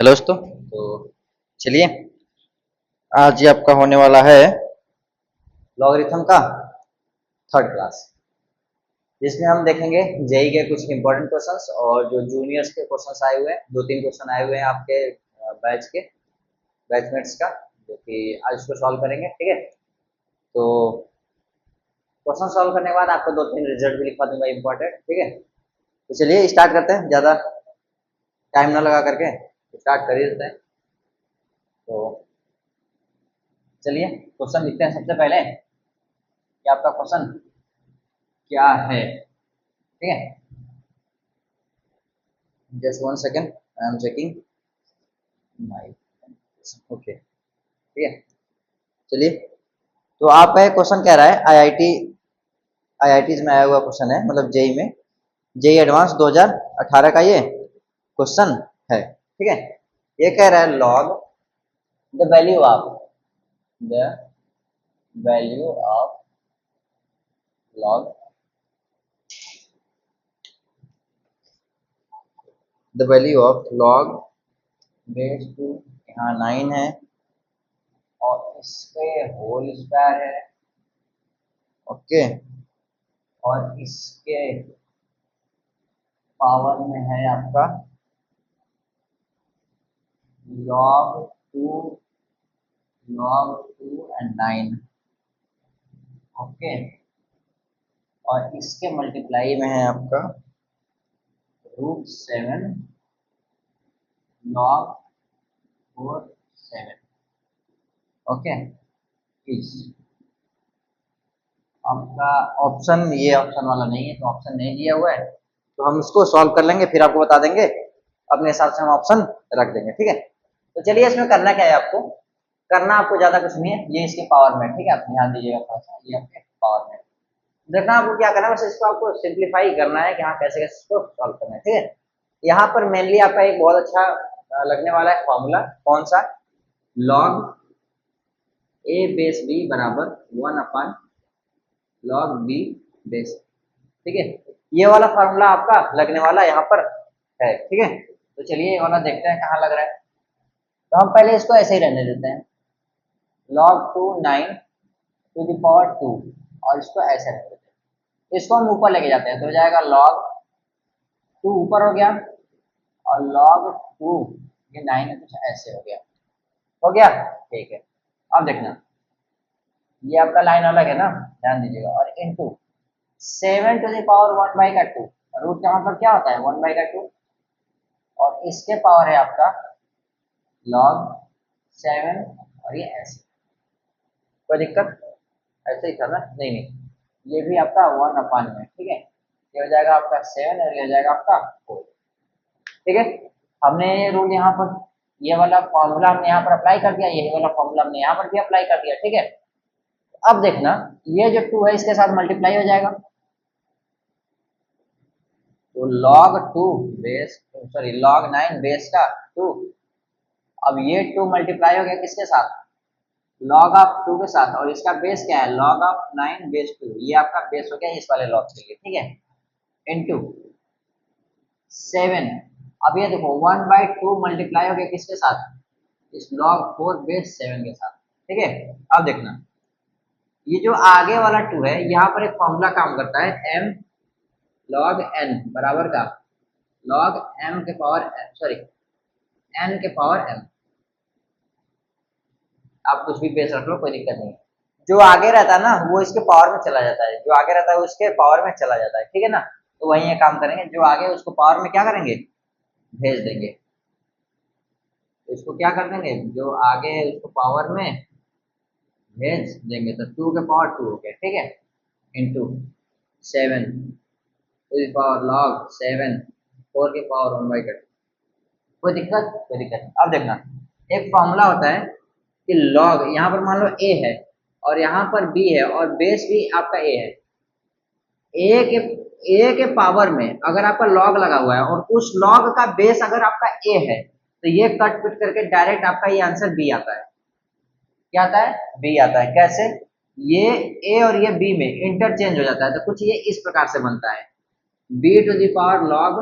Hello दोस्तों। तो चलिए, आज ये आपका होने वाला है लॉगरिथम का थर्ड क्लास, जिसमें हम देखेंगे जेई के कुछ इंपॉर्टेंट क्वेश्चंस और जो जूनियर्स के क्वेश्चंस आए हुए हैं। 2-3 क्वेश्चन आए हुए हैं आपके बैच के बैचमेट्स का, जो कि आज उसको सॉल्व करेंगे। ठीक है, तो क्वेश्चन सॉल्व करने के बाद आपको 2-3 रिजल्ट भी लिखवा दूंगा इंपॉर्टेंट। ठीक है, तो चलिए स्टार्ट करते हैं, ज़्यादा टाइम ना लगा करके स्टार्ट कर ही देते हैं। तो चलिए क्वेश्चन लिखते हैं। सबसे पहले कि आपका क्वेश्चन क्या है। ठीक है, just 1 second, I am checking my. Okay, ठीक है, चलिए। तो आपका क्वेश्चन कह रहा है आईआईटीज में आया हुआ क्वेश्चन है, मतलब जेई में, जेई एडवांस 2018 का ये क्वेश्चन है। ठीक है, ये कह रहा है log the value of log the value of log base two, यहाँ 9 है और इसके होल स्क्वायर है। ओके, और इसके पावर में है आपका log 2 एंड 9। ओके, और इसके मल्टीप्लाई में है आपका √7 log 4 7। ओके, इस आपका ऑप्शन, ये ऑप्शन वाला नहीं है तो ऑप्शन नहीं दिया हुआ है, तो हम इसको सॉल्व कर लेंगे, फिर आपको बता देंगे, अपने हिसाब से हम ऑप्शन रख देंगे। ठीक है, तो चलिए इसमें करना क्या है, आपको करना आपको ज्यादा कुछ नहीं है, ये इसके पावर में। ठीक है, आप ध्यान दीजिएगा थोड़ा सा, ये आपके पावर में देखना। आपको क्या करना है, बस इसको आपको सिंप्लीफाई करना है कि हाँ कैसे कैसे इसको सॉल्व करना है। ठीक है, यहाँ पर मेनली आपका एक बहुत अच्छा लगने वाला है फॉर्मूला, कौन सा, log a बेस b बराबर 1 log b बेस। ठीक है, ये वाला फार्मूला आपका लगने वाला यहाँ पर है। ठीक है, तो चलिए ये वाला देखते हैं कहाँ लग रहा है। तो हम पहले इसको ऐसे ही रहने देते हैं, log 2 9 टू द पावर 2, और इसको ऐसे रहने देते हैं। इसको हम ऊपर लेके जाते हैं तो हो जाएगा log 2 ऊपर हो गया, और log 2 ये 9 है, कुछ ऐसे हो गया। ठीक है, अब देखना, ये आपका लाइन अलग है ना, ध्यान दीजिएगा, और into 7 to the power 1/2, root का मतलब क्या होता है 1/2, और इसके पावर है आपका log 7, और ये ऐसे, कोई दिक्कत, ऐसे ही था ना, नहीं, ये भी आपका 1 में। ठीक है, ये हो जाएगा आपका 7 और ये हो जाएगा आपका 4। ठीक है, हमने ये रूल यहाँ पर, ये वाला फॉर्मूला हमने यहाँ पर अप्लाई कर दिया, ये वाला फॉर्मूला हमने यहाँ पर भी अप्लाई कर दिया। ठीक है, अब देखना, ये जो 2 है इसके साथ मल्टीप्लाई हो जाएगा, तो log 2 base, sorry log 9 base का 2। अब ये 2 मल्टीप्लाई हो गया किसके साथ, log ऑफ 2 के साथ, और इसका बेस क्या है log ऑफ 9 बेस 2, ये आपका बेस हो गया इस वाले log के लिए। ठीक है, इनटू 7। अब ये देखो 1/2 मल्टीप्लाई हो गया किसके साथ, इस log 4 बेस 7 के साथ। ठीक है, अब देखना, ये जो आगे वाला 2 है, यहाँ पर एक फॉर्मूला काम करता है, m log n बराबर का log m के पावर, सॉरी n के पावर m। आप कुछ भी बेस रख लो, कोई दिक्कत नहीं। जो आगे रहता है ना वो इसके पावर में चला जाता है, जो आगे रहता है उसके पावर में चला जाता है। ठीक है ना, तो वही ये काम करेंगे, जो आगे उसको पावर में क्या करेंगे, भेज देंगे। तो इसको क्या कर देंगे, जो आगे उसको पावर में भेज देंगे, तो 2 के पावर 2 हो गया। ठीक है, into 7 to the power log 7 4 के पावर 1/2। कोई दिक्कत, कोई दिक्कत नहीं। अब देखना, एक फॉर्मूला होता है कि log, यहाँ पर मान लो a है और यहाँ पर b है, और बेस भी आपका a है, a के पावर में अगर आपका log लगा हुआ है और उस log का बेस अगर आपका a है, तो ये कट पिट करके डायरेक्ट आपका ये आंसर b आता है। क्या आता है, b आता है। कैसे, ये a और ये b में इंटरचेंज हो जाता है, तो कुछ ये इस प्रकार से बनता है b to the power log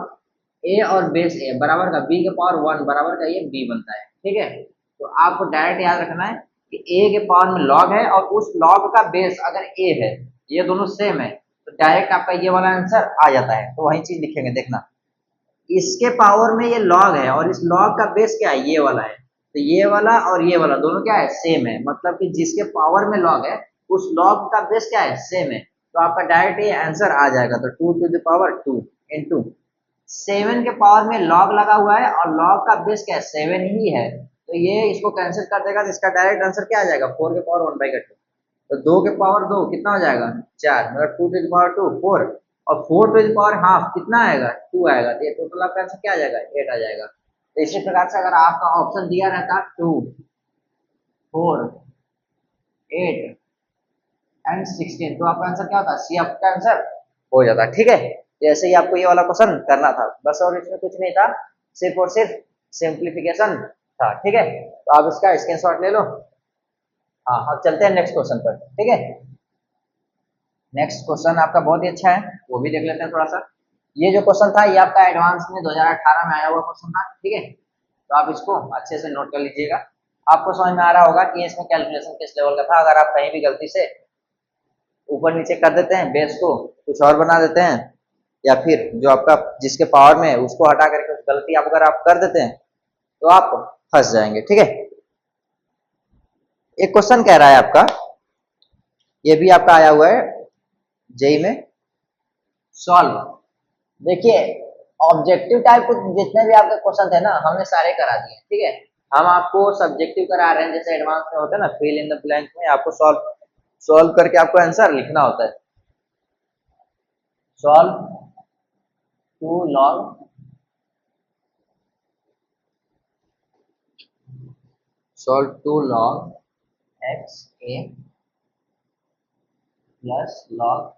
a और बेस ए बराबर का बी के पावर 1 बराबर का ये बी बनता है, ठीक है। तो आपको डायरेक्ट याद रखना है कि ए के पावर में लॉग है और उस लॉग का बेस अगर ए है, ये दोनों सेम है, तो डायरेक्ट आपका ये वाला आंसर आ जाता है। तो वही चीज लिखेंगे, देखना इसके पावर में ये लॉग है और इस लॉग का बेस क्या है, ये वाला है। तो ये वाला और ये वाला दोनों क्या है, सेम है, मतलब कि जिसके पावर में लॉग है उस लॉग का बेस क्या है, सेम है। तो आपका डायरेक्ट ये आंसर आ जाएगा। तो 2 to the power 2 इंटू 7 के पावर में लॉग लगा हुआ है और लॉग का बेस क्या है, 7 ही है। तो ये इसको कैंसिल कर देगा, तो इसका डायरेक्ट आंसर क्या आ जाएगा, 4 के पावर 1/2। तो 2 के पावर 2 कितना हो जाएगा, 4, मतलब 2 to the power 2 4, और 4 to the power हाफ कितना आएगा, 2 आएगा। तो ये टोटल आपका आंसर क्या आ जाएगा, 8 आ जाएगा। तो इसी प्रकार से अगर आपका ऑप्शन दिया रहता 2 4 8 एंड 16, तो आपका आंसर क्या होता, सी आपका आंसर हो जाता, ठीक है। जैसे ही आपको ये वाला क्वेश्चन करना था बस, और इसमें कुछ नहीं था, सिर्फ और सिर्फ सिंप्लीफिकेशन था, ठीक है। तो आप इसका स्क्रीनशॉट ले लो। हाँ, अब चलते हैं नेक्स्ट क्वेश्चन पर, ठीक है। नेक्स्ट क्वेश्चन आपका बहुत ही अच्छा है, वो भी देख लेते हैं थोड़ा सा। ये जो क्वेश्चन था ये आपका एडवांस में 2018 में आया हुआ क्वेश्चन था, ठीक है। तो आप इसको अच्छे से नोट कर लीजिएगा। आपको समझ में आ रहा होगा कि इसमें कैलकुलेशन किस लेवल का था। अगर आप कहीं भी गलती से ऊपर नीचे कर देते हैं, बेस को कुछ और बना देते हैं, या फिर जो आपका जिसके पावर में है उसको हटा करके उस गलती आप अगर आप कर देते हैं तो आप फंस जाएंगे, ठीक है। एक क्वेश्चन कह रहा है आपका, ये भी आपका आया हुआ है जेई में, सॉल्व। देखिए ऑब्जेक्टिव टाइप जितने भी आपके क्वेश्चन थे ना, हमने सारे करा दिए, ठीक है। हम आपको सब्जेक्टिव करा रहे हैं, जैसे एडवांस में होता है ना, फिल इन द ब्लैंक में आपको सॉल्व सॉल्व करके आपको आंसर लिखना होता है। Solve two log solve two log x a plus log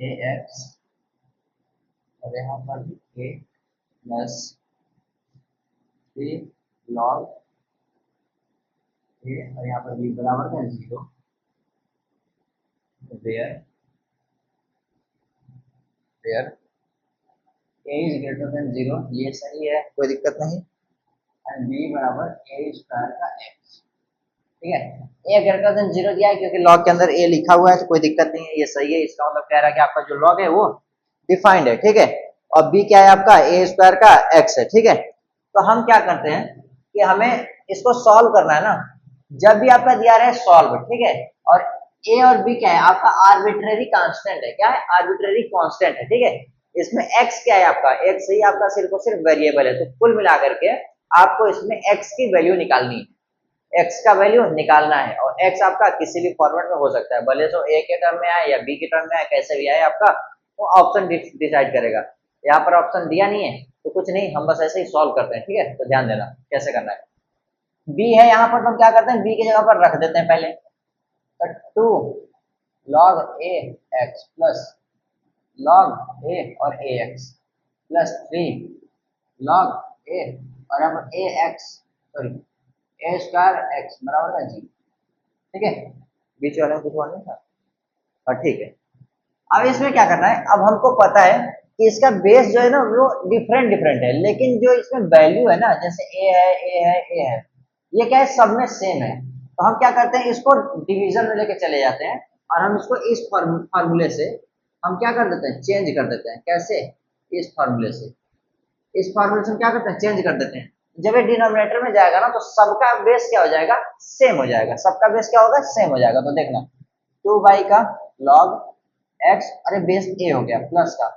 a x, और यहाँ पर ए प्लस 3 लॉग ए, और यहाँ पर बी बराबर है 0, where where a is greater than 0, ये सही है, कोई दिक्कत नहीं। एंड बी बराबर ए स्क्वायर का एक्स, ठीक है। ए ग्रेटर देन 0 दिया है क्योंकि लॉग के अंदर ए लिखा हुआ है, तो कोई दिक्कत नहीं है, ये सही है। इसका मतलब कह रहा है कि आपका जो लॉग है वो डिफाइंड है, ठीक है। और बी क्या है आपका, ए स्क्वायर का एक्स है, ठीक है। तो हम क्या करते हैं कि हमें इसको सॉल्व करना है ना। जब भी आपका दिया रहा है सॉल्व, ठीक है, और ए और बी क्या है आपका, आर्बिट्रेरी कांस्टेंट है, क्या है, आर्बिट्रेरी कांस्टेंट है, ठीक है। इसमें एक्स क्या है आपका, एक्स ही आपका सिर्फ और सिर्फ वेरिएबल है। तो कुल मिलाकर के आपको इसमें एक्स की वैल्यू निकालनी है, एक्स का वैल्यू निकालना है। और एक्स आपका किसी भी फॉर्मेट में हो सकता है, भले तो ए के टर्म में आए या बी के टर्म में आए, कैसे भी आए आपका, वो ऑप्शन डिसाइड करेगा। यहाँ पर ऑप्शन दिया नहीं है तो कुछ नहीं, हम बस ऐसे ही सॉल्व करते हैं, ठीक है। तो ध्यान देना कैसे करना है। बी है यहाँ पर, तो हम क्या करते हैं, बी की जगह पर रख देते हैं पहले। तो 2 log A x plus log a और ए एक्स प्लस 3 log ए, और यहाँ पर ए एक्स सॉरी ए स्क्वायर एक्स बराबर है 0, ठीक है। बीच वाले में कुछ और नहीं था, हाँ ठीक है। अब इसमें क्या करना है, अब हमको पता है कि इसका बेस जो है ना वो डिफरेंट डिफरेंट है, लेकिन जो इसमें वैल्यू है ना, जैसे ए है ए है ए है, ये क्या है, सब में सेम है। तो हम क्या करते हैं, इसको डिवीजन में लेके चले जाते हैं और हम इसको इस फार्मूले से हम क्या कर देते हैं, चेंज कर देते हैं। कैसे, इस फार्मूले से, इस फार्मूले से हम क्या करते हैं, चेंज कर देते हैं। जब ये डिनोमिनेटर में जाएगा ना तो सबका बेस क्या हो जाएगा, सेम हो जाएगा। सबका बेस क्या होगा, सेम हो जाएगा। तो देखना 2 का log x, अरे बेस a हो गया, प्लस का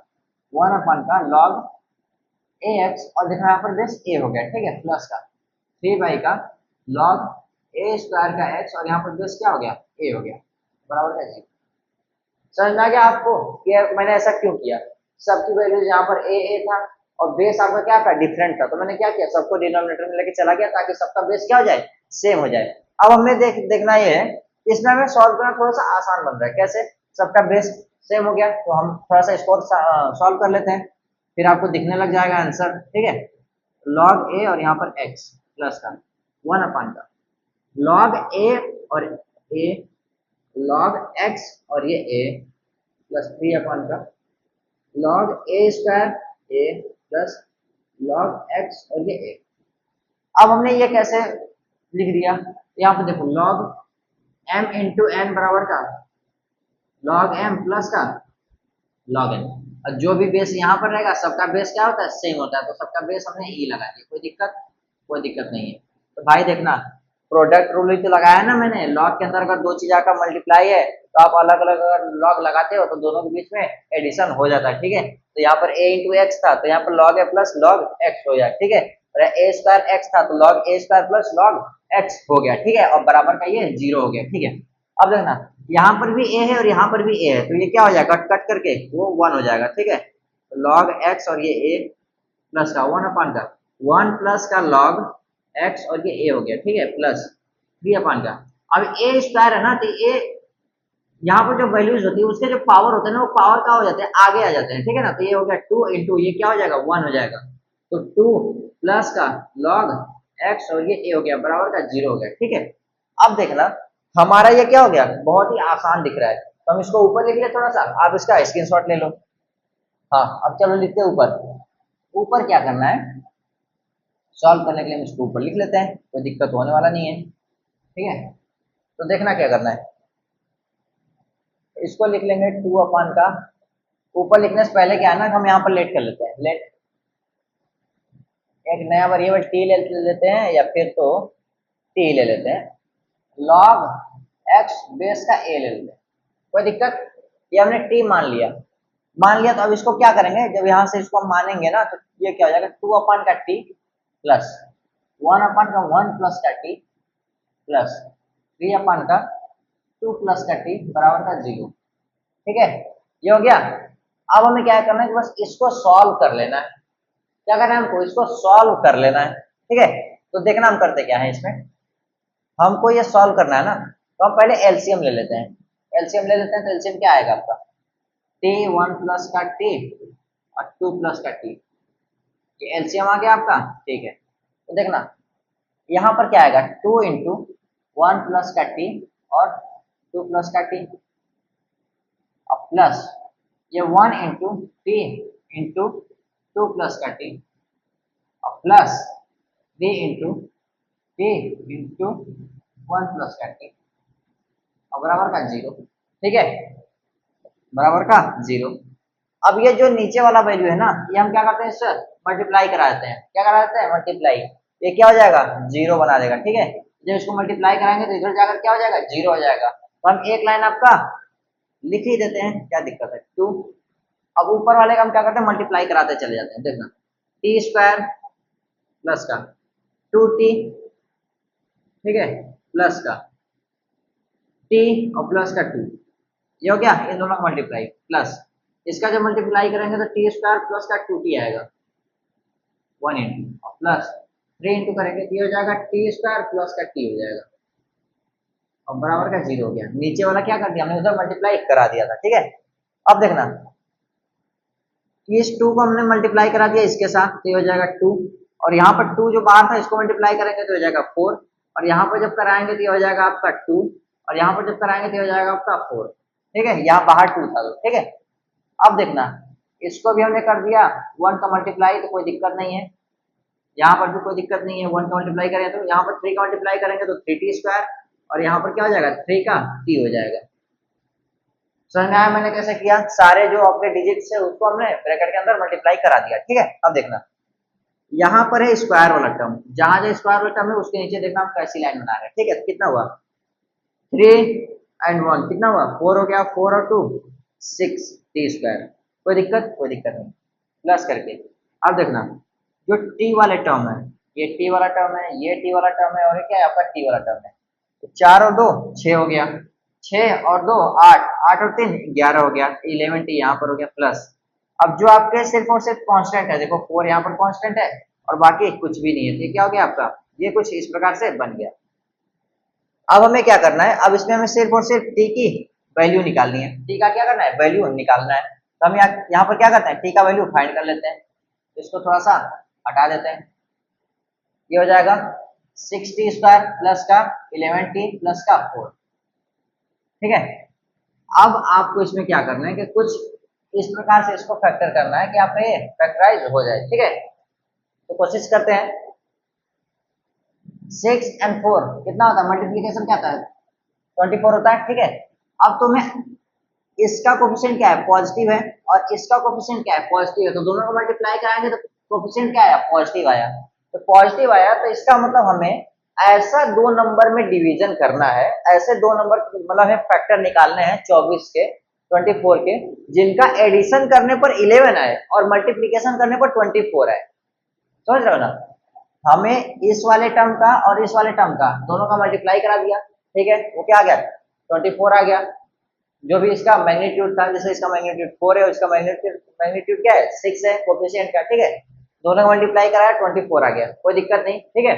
1 का log ax, और देखना यहाँ पर बेस a हो गया, ठीक है, प्लस का 3 का log a स्क्वायर का x, और यहाँ पर बेस क्या हो गया, a हो गया, बराबर का 0। समझ में आ गया आपको कि मैंने ऐसा क्यों किया। सबकी वैल्यूज यहाँ पर a था और बेस आपका क्या था, डिफरेंट था। तो मैंने क्या किया, सबको डिनोमिनेटर में लेके चला गया ताकि सबका बेस क्या हो जाए, सेम हो जाए। अब हमें देखना ये है, इसमें हमें सॉल्व करना थोड़ा सा आसान बन रहा है। कैसे, सबका बेस सेम हो गया तो हम थोड़ा सा इसको सॉल्व कर लेते हैं, फिर आपको दिखने लग जाएगा आंसर, ठीक है। log ए और यहाँ पर x प्लस का 1 का log ए और a, log x और ये a प्लस 3 का log a square a plus log x और ये ए। अब हमने ये कैसे लिख दिया, यहाँ पे देखो लॉग m इंटू एन बराबर का लॉग m प्लस का लॉग n। और जो भी बेस यहाँ पर रहेगा सबका बेस क्या होता है, सेम होता है, तो सबका बेस हमने ई लगा दिया, कोई दिक्कत नहीं है। तो भाई देखना प्रोडक्ट रूल ही तो लगाया ना मैंने, लॉग के अंदर अगर दो चीज का मल्टीप्लाई है तो आप अलग अलग अगर लॉग लगाते हो तो दोनों के बीच में एडिशन हो जाता है, ठीक है। तो यहाँ पर a इंटू एक्स था तो यहाँ पर लॉग ए प्लस लॉग एक्स हो जाए, ठीक है। और ए स्क्वायर एक्स था तो लॉग ए स्क्वायर प्लस लॉग एक्स हो गया, ठीक है। और बराबर का ये 0 हो गया, ठीक है। अब देखना यहाँ पर भी a है और यहाँ पर भी a है, तो ये क्या हो जाएगा, कट कट करके वो 1 हो जाएगा, ठीक है। तो लॉग एक्स और ये a प्लस का 1 अपान का 1 प्लस का लॉग एक्स और ये a हो गया, ठीक है, प्लस 3 अपान का। अब a स्क्वायर है ना, तो a यहाँ पर जो वैल्यूज होती है उसके जो पावर होते हैं ना वो पावर का हो जाते हैं, आगे आ जाते हैं, ठीक है ना। तो ये हो गया 2 इंटू ये क्या हो जाएगा 1 हो जाएगा, तो 2 प्लस का लॉग एक्स और ये a हो गया बराबर का 0 हो गया, ठीक है। अब देखना हमारा ये क्या हो गया, बहुत ही आसान दिख रहा है, तो हम इसको ऊपर लिख ले थोड़ा सा, आप इसका स्क्रीनशॉट ले लो। हाँ अब चलो लिखते हैं ऊपर। ऊपर क्या करना है, सॉल्व करने के लिए हम इसको ऊपर लिख लेते हैं, कोई दिक्कत होने वाला नहीं है, ठीक है। तो देखना क्या करना है, इसको लिख लेंगे 2 अपान का, ऊपर लिखने से पहले क्या है ना हम यहाँ पर लेट कर लेते हैं, लेट एक नया वेरिएबल टी ले लेते हैं या फिर तो टी ले लेते हैं, लॉग एक्स बेस का ए ले लेते हैं, कोई दिक्कत। ये हमने टी मान लिया तो अब इसको क्या करेंगे, जब यहाँ से इसको हम मानेंगे ना तो ये क्या हो जाएगा 2 अपान का टी प्लस 1 अपान का 1 प्लस का टी प्लस 3 अपान का 2 प्लस का टी बराबर का 0, ठीक है। ये हो गया। अब हमें क्या करना है कि बस इसको सॉल्व कर लेना है, क्या करना है हमको, इसको सॉल्व कर लेना है, ठीक है। तो देखना हम करते क्या है इसमें, हमको ये सॉल्व करना है ना, तो हम पहले एलसीएम ले लेते हैं, एलसीएम ले लेते हैं। तो एलसीएम क्या आएगा आपका, टी 1 प्लस का टी और 2 प्लस का टी, ये एलसीएम आ गया आपका, ठीक है। तो देखना यहाँ पर क्या आएगा 2 इंटू 1 प्लस का टी और 2 प्लस का टी और प्लस ये 1 इंटू टी इंटू 2 प्लस का टी और plus 3 into T into 1 plus का टी और बराबर का 0, ठीक है, बराबर का 0। अब ये जो नीचे वाला वैल्यू है ना ये हम क्या करते हैं, इससे मल्टीप्लाई करा देते हैं, क्या करा देते हैं मल्टीप्लाई, ये क्या हो जाएगा 0 बना देगा, ठीक है। जब इसको मल्टीप्लाई कराएंगे तो इधर जाकर क्या हो जाएगा 0 हो जाएगा, तो हम एक लाइन आपका लिख ही देते हैं, क्या दिक्कत है 2। अब ऊपर वाले का हम क्या करते हैं मल्टीप्लाई कराते चले जाते हैं, देखना टी स्क्वायर प्लस का 2t, ठीक है, प्लस का टी और प्लस का 2, ये हो गया इन दोनों का मल्टीप्लाई, प्लस इसका जब मल्टीप्लाई करेंगे तो टी स्क्वायर प्लस का 2t आएगा 1 इंटू और प्लस 3 इंटू करेंगे तो ये हो जाएगा टी स्क्वायर प्लस का टी हो जाएगा और बराबर का 0 हो गया। नीचे वाला क्या कर दिया हमने उधर मल्टीप्लाई करा दिया था, ठीक है। अब देखना इस 2 को हमने मल्टीप्लाई करा दिया इसके साथ तो ये हो जाएगा 2 और यहाँ पर 2 जो बाहर था इसको मल्टीप्लाई करेंगे तो हो जाएगा 4 और यहाँ पर जब कराएंगे तो ये हो जाएगा आपका 2 और यहाँ पर जब कराएंगे तो ये हो जाएगा आपका 4, ठीक है। यहाँ बाहर 2 था, ठीक है। अब देखना इसको भी हमने कर दिया 1 का मल्टीप्लाई तो कोई दिक्कत नहीं है, यहाँ पर भी कोई दिक्कत नहीं है, 1 का मल्टीप्लाई करें तो यहाँ पर 3 का मल्टीप्लाई करेंगे तो 3t स्क्वायर और यहाँ पर क्या हो जाएगा 3 का t हो जाएगा। समझ में आया मैंने कैसे किया, सारे जो अपने डिजिट्स है उसको हमने ब्रैकेट के अंदर मल्टीप्लाई करा दिया, ठीक है। अब देखना यहाँ पर है स्क्वायर वाला टर्म, जहां जो स्क्वायर वाला टर्म है उसके नीचे देखना हम कैसी लाइन बना रहे हैं, ठीक है। तो कितना हुआ 3 एंड 1 कितना हुआ 4 हो गया, 4 और 2 6 टी स्क्वायर, कोई दिक्कत नहीं, प्लस करके। अब देखना जो टी वाले टर्म है ये टी वाला टर्म है, ये टी वाला टर्म है और ये क्या है आपका टी वाला टर्म है, तो 4 और 2 6 हो गया, 6 और 2 8, 8 और 3 11 हो गया, 11 टी यहाँ पर हो गया प्लस। अब जो आपके सिर्फ और सिर्फ कांस्टेंट है, देखो 4 यहाँ पर कांस्टेंट है और बाकी कुछ भी नहीं है, तो ये क्या हो गया आपका, ये कुछ इस प्रकार से बन गया। अब हमें क्या करना है, अब इसमें हमें सिर्फ और सिर्फ टी की वैल्यू निकालनी है, टी का क्या करना है वैल्यू निकालना है। तो हम यहाँ पर क्या करते हैं टी का वैल्यू फाइंड कर लेते हैं, इसको थोड़ा सा हटा देते हैं, ये हो जाएगा 6t स्क्वायर प्लस का 11t प्लस का 4, ठीक है। अब आपको इसमें क्या करना है कि कुछ इस प्रकार से इसको फैक्टर करना है कि आपका ये फैक्टराइज हो जाए, ठीक है। तो कोशिश करते हैं। 6 and 4 कितना होता है, मल्टीप्लीकेशन क्या होता है, 24 होता है, ठीक है। अब तुम्हें इसका कोफिशिएंट क्या है, पॉजिटिव है, और इसका कोफिशिएंट क्या है, पॉजिटिव है, तो दोनों को मल्टीप्लाई कराएंगे तो कोफिशिएंट क्या आया, पॉजिटिव आया। तो पॉजिटिव आया तो इसका मतलब हमें ऐसा दो नंबर में डिवीजन करना है, ऐसे दो नंबर मतलब हमें फैक्टर निकालने हैं 24 के 24 के, जिनका एडिशन करने पर 11 आए और मल्टीप्लीकेशन करने पर 24 आए। समझ रहे हो ना, हमें इस वाले टर्म का और इस वाले टर्म का दोनों का मल्टीप्लाई करा दिया, ठीक है, वो क्या आ गया, 24 आ गया। जो भी इसका मैग्नीट्यूड था, जैसे इसका मैग्नीट्यूड 4 है और इसका मैग्नीट्यूड क्या है, 6 है कोफिशिएंट का, ठीक है, दोनों का मल्टीप्लाई कराया 24 आ गया, कोई दिक्कत नहीं, ठीक है।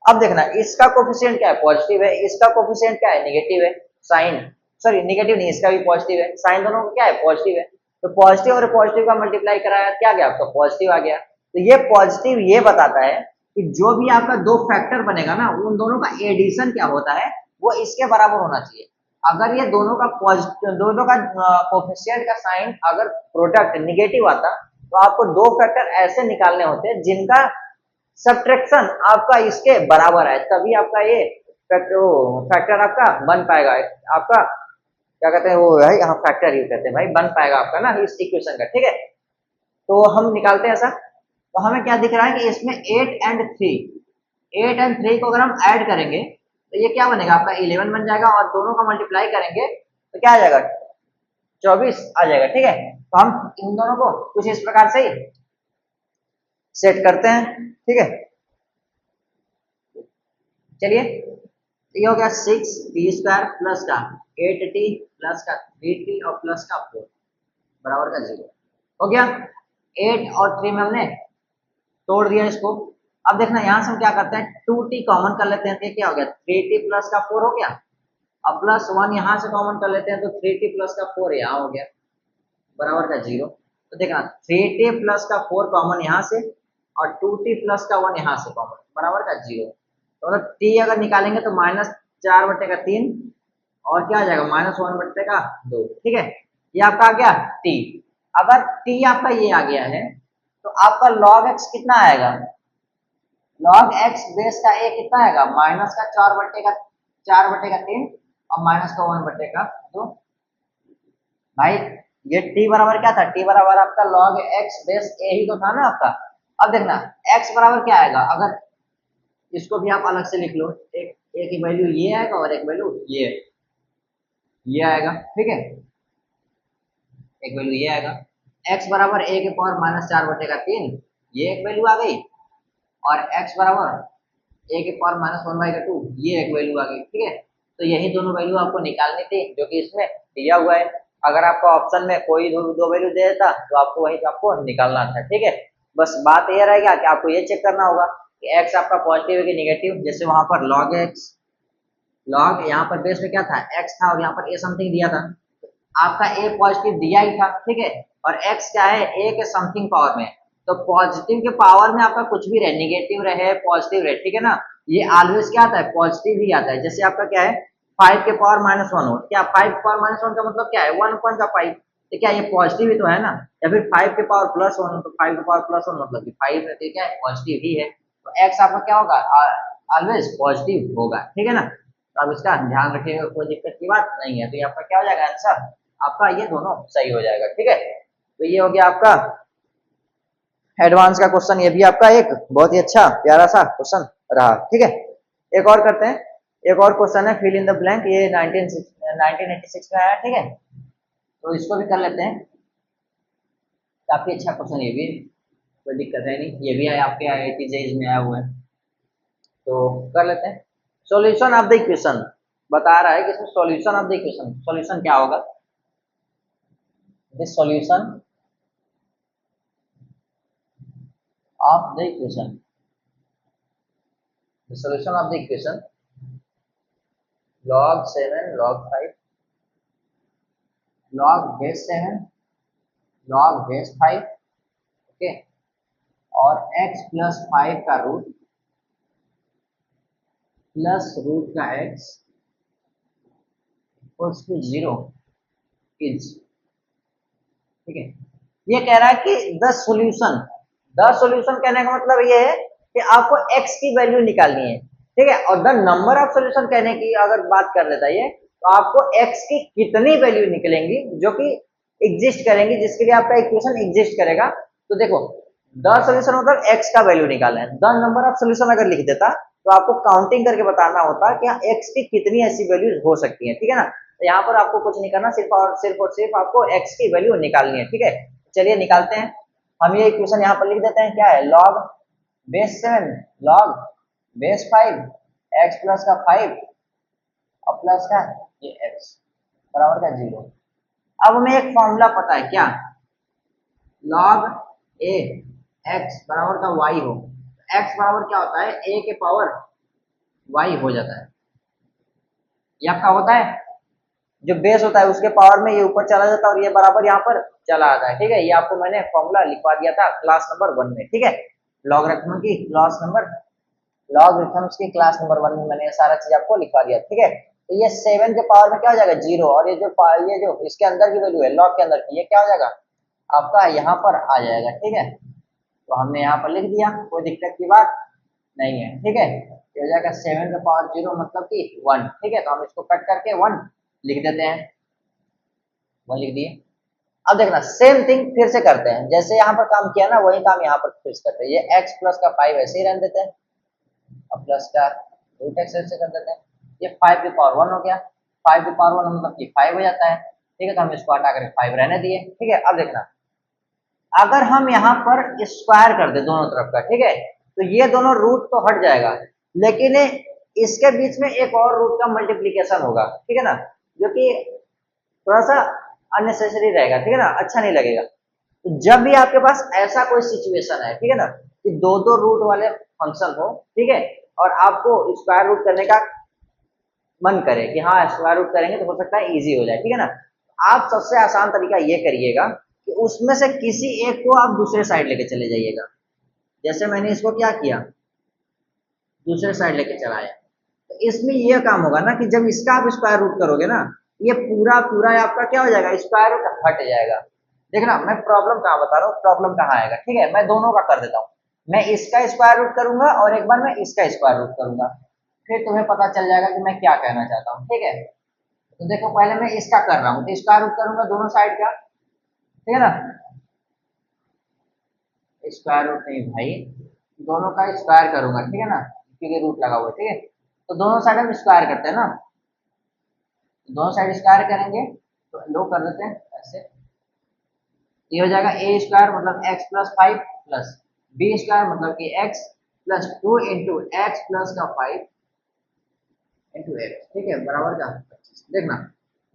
अब देखना इसका कोफिशिएंट क्या है, पॉजिटिव है, इसका कोफिशिएंट क्या है, नेगेटिव है, साइन, सॉरी नेगेटिव नहीं, इसका भी पॉजिटिव है, साइन दोनों का क्या है, पॉजिटिव है। तो पॉजिटिव और पॉजिटिव का मल्टीप्लाई कराया, क्या गया आपका, पॉजिटिव आ गया। तो ये पॉजिटिव ये बताता है कि जो भी आपका दो फैक्टर बनेगा ना, उन दोनों का एडिशन क्या होता है, वो इसके बराबर होना चाहिए। अगर ये दोनों का दोनों का कोफिशिएंट का साइन अगर प्रोडक्ट निगेटिव आता, तो आपको दो फैक्टर ऐसे निकालने होते हैं जिनका सब्ट्रैक्शन आपका इसके बराबर है, तभी आपका ये फैक्टर आपका बन पाएगा, आपका क्या कहते हैं वो है, यहाँ फैक्टर यूज कहते हैं भाई, बन पाएगा आपका ना इस इक्वेशन का, ठीक है। तो हम निकालते हैं ऐसा। तो हमें क्या दिख रहा है कि इसमें 8 and 3 को अगर हम ऐड करेंगे तो ये क्या बनेगा, आपका 11 बन जाएगा, और दोनों का मल्टीप्लाई करेंगे तो क्या आ जाएगा, 24 आ जाएगा, ठीक है। तो हम इन दोनों को कुछ इस प्रकार से ही सेट करते हैं, ठीक है। चलिए, ये हो गया 6t² प्लस का 8t प्लस का 3t और प्लस का 4 बराबर का 0 हो गया। 8 और 3 में हमने तोड़ दिया इसको। अब देखना यहाँ से हम क्या करते हैं, 2t कॉमन कर लेते हैं, तो क्या हो गया, 3t प्लस का 4 हो गया। अब प्लस 1 यहाँ से कॉमन कर लेते हैं, तो 3t प्लस का 4 यहाँ हो गया बराबर का 0। तो देखना 3t प्लस का 4 कॉमन यहाँ से, और 2t प्लस का 1 यहाँ से कॉमन बराबर का 0। तो मतलब t अगर निकालेंगे तो -4/3 और क्या आ जाएगा, -1/2, ठीक है। ये आपका आ गया t। अगर t आपका ये आ गया है तो आपका log x कितना आएगा, log x बेस का a कितना आएगा, -4/3 और -1/2। भाई ये t बराबर क्या था, t बराबर आपका log x बेस a ही तो था ना आपका। अब देखना x बराबर क्या आएगा, अगर इसको भी आप अलग से लिख लो, एक की वैल्यू ये आएगा और एक वैल्यू ये आएगा, ठीक है, एक वैल्यू ये आएगा। x बराबर a के पावर -4/3 ये एक वैल्यू आ गई, और x बराबर a के पावर -1/2 ये एक वैल्यू आ गई, ठीक है। तो यही दोनों वैल्यू आपको निकालनी थी जो कि इसमें दिया हुआ है। अगर आपका ऑप्शन में कोई दो वैल्यू दे देता तो आपको वही आपको निकालना था, ठीक है। बस बात ये रहेगा कि आपको ये चेक करना होगा कि x आपका पॉजिटिव है कि निगेटिव। जैसे वहां पर log x, log यहाँ पर बेस में क्या था, x था, और यहाँ पर a समथिंग दिया था, आपका a पॉजिटिव दिया ही था, ठीक है, और x क्या है, a के समथिंग पावर में। तो पॉजिटिव के पावर में आपका कुछ भी रहे, निगेटिव रहे पॉजिटिव रहे, ठीक है ना, ये ऑलवेज क्या आता है, पॉजिटिव ही आता है। जैसे आपका क्या है, 5 के पावर -1 हो, क्या 5 के पावर -1 का मतलब क्या है, 1/5, तो क्या ये पॉजिटिव ही तो है ना। या फिर 5 के पावर +1 हो, तो 5 के पावर +1 मतलब कि 5 है, तो क्या है, पॉजिटिव ही है। तो x आपका क्या होगा, ऑलवेज पॉजिटिव होगा, ठीक है ना। तो अब इसका ध्यान रखिएगा, कोई दिक्कत की बात नहीं है। तो ये आपका क्या हो जाएगा, आंसर आपका ये दोनों सही हो जाएगा, ठीक है। तो ये हो गया आपका एडवांस का क्वेश्चन, ये भी आपका एक बहुत ही अच्छा प्यारा सा क्वेश्चन रहा, ठीक है। एक और करते हैं, एक और क्वेश्चन है फिल इन द ब्लैंक, ये 1986 में आया, ठीक है। तो इसको भी कर लेते हैं, काफी अच्छा क्वेश्चन ये भी, कोई दिक्कत है नहीं, ये भी है आपके IIT JEE में आया हुआ है। तो कर लेते हैं। सॉल्यूशन ऑफ द इक्वेशन बता रहा है कि इसमें solution of the equation, solution क्या होगा, this solution of the equation, the solution of the equation log 7 log 5 log base 7 log base 5, okay, और x प्लस 5 का रूट प्लस रूट का x इक्वल्स टू 0 इज ठीक है। ये कह रहा है कि द सॉल्यूशन कहने का मतलब ये है कि आपको x की वैल्यू निकालनी है, ठीक है। और द नंबर ऑफ सॉल्यूशन कहने की अगर बात कर लेता है ये, तो आपको x की कितनी वैल्यू निकलेंगी जो कि एग्जिस्ट करेंगी, जिसके लिए आपका इक्वेशन एग्जिस्ट करेगा। तो देखो द सॉल्यूशन मतलब x का वैल्यू निकालना है, द नंबर ऑफ सॉल्यूशन अगर लिख देता तो आपको काउंटिंग करके बताना होता कि x की कितनी ऐसी वैल्यूज हो सकती है, ठीक है ना। तो यहाँ पर आपको कुछ नहीं करना, सिर्फ आपको x की वैल्यू निकालनी है, ठीक है। चलिए निकालते हैं। हम ये इक्वेशन यहाँ पर लिख देते हैं, क्या है, log base 7 log base 5 x plus का 5 और प्लस का ये x बराबर का 0। अब हमें एक फॉर्मूला पता है, क्या, log a x बराबर का y हो, x बराबर क्या होता है, a के पावर y हो जाता है। ये आपका होता है जो बेस होता है उसके पावर में ये ऊपर चला जाता है और ये बराबर यहाँ पर चला आता है, ठीक है। ये आपको मैंने फॉर्मूला लिखवा दिया था क्लास नंबर 1 में, ठीक है। लॉगरिथम्स की क्लास नंबर 1 में मैंने ये सारा चीज आपको लिखवा दिया, ठीक है। तो ये 7 के पावर में क्या हो जाएगा, 0, और ये जो इसके अंदर की वैल्यू है लॉग के अंदर की, ये क्या हो जाएगा आपका यहाँ पर आ जाएगा, ठीक है। तो हमने यहाँ पर लिख दिया, कोई दिक्कत की बात नहीं है, ठीक है। ये हो जाएगा 7 का पावर 0 मतलब कि 1, ठीक है। तो हम इसको कट करके 1 लिख देते हैं, 1 लिख दिए। अब देखना सेम थिंग फिर से करते हैं, जैसे यहाँ पर काम किया ना वही काम यहाँ पर फिर से करते हैं। ये x प्लस का 5 ऐसे ही रहने देते हैं और प्लस का रूट एक्स ऐसे कर देते हैं। ये 5 की पावर 1 हो गया, 5 की पावर 1 मतलब कि 5 हो जाता है, ठीक है। तो हम इसको हटा कर 5 रहने दिए, ठीक है। अब देखना अगर हम यहाँ पर स्क्वायर कर दे दोनों तरफ का, ठीक है, तो ये दोनों रूट तो हट जाएगा, लेकिन इसके बीच में एक और रूट का मल्टीप्लीकेशन होगा, ठीक है ना, जो कि थोड़ा सा अननेसेसरी रहेगा, ठीक है ना, अच्छा नहीं लगेगा। तो जब भी आपके पास ऐसा कोई सिचुएशन है, ठीक है ना, कि दो दो रूट वाले फंक्शन हो, ठीक है, और आपको स्क्वायर रूट करने का मन करे कि हाँ स्क्वायर रूट करेंगे तो हो सकता है इजी हो जाए, ठीक है ना। आप सबसे आसान तरीका ये करिएगा कि उसमें से किसी एक को आप दूसरे साइड लेके चले जाइएगा। जैसे मैंने इसको क्या किया, दूसरे साइड लेके चलाया, तो इसमें यह काम होगा ना कि जब इसका आप स्क्वायर रूट करोगे ना, ये पूरा पूरा आपका क्या हो जाएगा, स्क्वायर रूट हट जाएगा। देखना मैं प्रॉब्लम कहाँ बता रहा हूँ, प्रॉब्लम कहाँ आएगा, ठीक है। मैं दोनों का कर देता हूँ, मैं इसका स्क्वायर रूट करूंगा और एक बार मैं इसका स्क्वायर रूट करूंगा, फिर तुम्हें पता चल जाएगा कि मैं क्या कहना चाहता हूँ, ठीक है। तो देखो पहले मैं इसका कर रहा हूँ, तो स्क्वायर रूट करूंगा दोनों साइड का, ठीक है ना, स्क्वायर रूट नहीं भाई, दोनों का स्क्वायर करूंगा, ठीक है ना, क्योंकि रूट लगा हुआ है, ठीक है। तो दोनों साइड हम स्क्वायर करते हैं ना, दोनों साइड स्क्वायर करेंगे तो लो कर देते हैं ऐसे, ये हो जाएगा ए स्क्वायर मतलब x plus 5 plus b square मतलब कि x plus 2 into x plus का 5 इंटू एक्स, ठीक है, बराबर का 25। देखना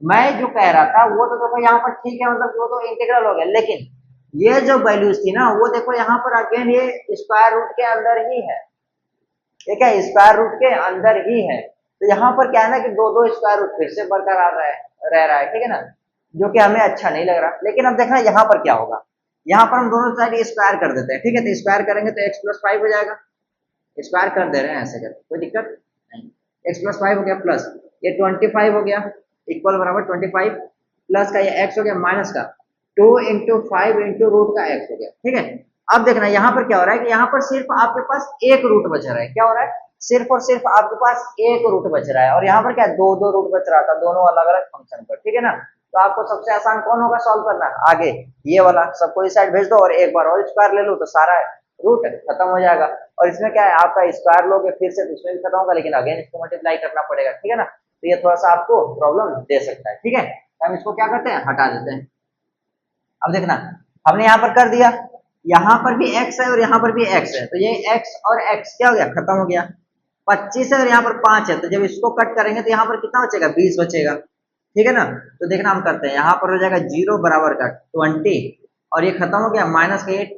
मैं जो कह रहा था वो तो देखो यहाँ पर ठीक है, मतलब वो तो इंटीग्रल हो गया, लेकिन ये जो वैल्यूज थी ना वो देखो यहाँ पर अगेन ये स्क्वायर रूट के अंदर ही है, ठीक है, स्क्वायर रूट के अंदर ही है। तो यहाँ पर क्या है ना कि दो दो स्क्वायर रूट फिर से बरकरार रह रहा है, ठीक है ना, जो कि हमें अच्छा नहीं लग रहा। लेकिन अब देखना यहाँ पर क्या होगा, यहाँ पर हम दोनों साइड स्क्वायर कर देते हैं, ठीक है। तो स्क्वायर करेंगे तो एक्स प्लस 5 हो जाएगा, स्क्वायर कर दे रहे हैं ऐसे करके, कोई दिक्कत नहीं। एक्स प्लस 5 हो गया प्लस ये 25 हो गया इक्वल बराबर 25 प्लस का ये एक्स हो गया माइनस का 2 इंटू 5 इंटू रूट का एक्स हो गया, ठीक है। अब देखना यहाँ पर क्या हो रहा है कि यहाँ पर सिर्फ आपके पास एक रूट बच रहा है, क्या हो रहा है, सिर्फ और सिर्फ आपके पास एक रूट बच रहा है, और यहाँ पर क्या दो दो रूट बच रहा था दोनों अलग अलग फंक्शन पर, ठीक है ना। तो आपको सबसे आसान कौन होगा सॉल्व करना, आगे ये वाला सबको इस साइड भेज दो और एक बार और स्क्वायर ले लो तो सारा रूट खत्म हो जाएगा। और इसमें क्या है आपका स्क्वायर लोगे फिर से तो इसमें भी खत्म होगा, लेकिन अगेन इसको मल्टीप्लाई करना पड़ेगा, ठीक है ना। तो ये थोड़ा सा आपको प्रॉब्लम दे सकता है, ठीक है। हम इसको क्या करते हैं, हटा देते हैं। अब देखना हमने यहाँ पर कर दिया, यहाँ पर भी x है और यहाँ पर भी x है, तो ये x और x क्या हो गया, खत्म हो गया। 25 है और यहाँ पर 5 है, तो जब इसको कट करेंगे तो यहाँ पर कितना बचेगा, 20 बचेगा, ठीक है ना। तो देखना हम करते हैं, यहाँ पर हो जाएगा 0 बराबर का 20 और ये खत्म हो गया माइनस का 8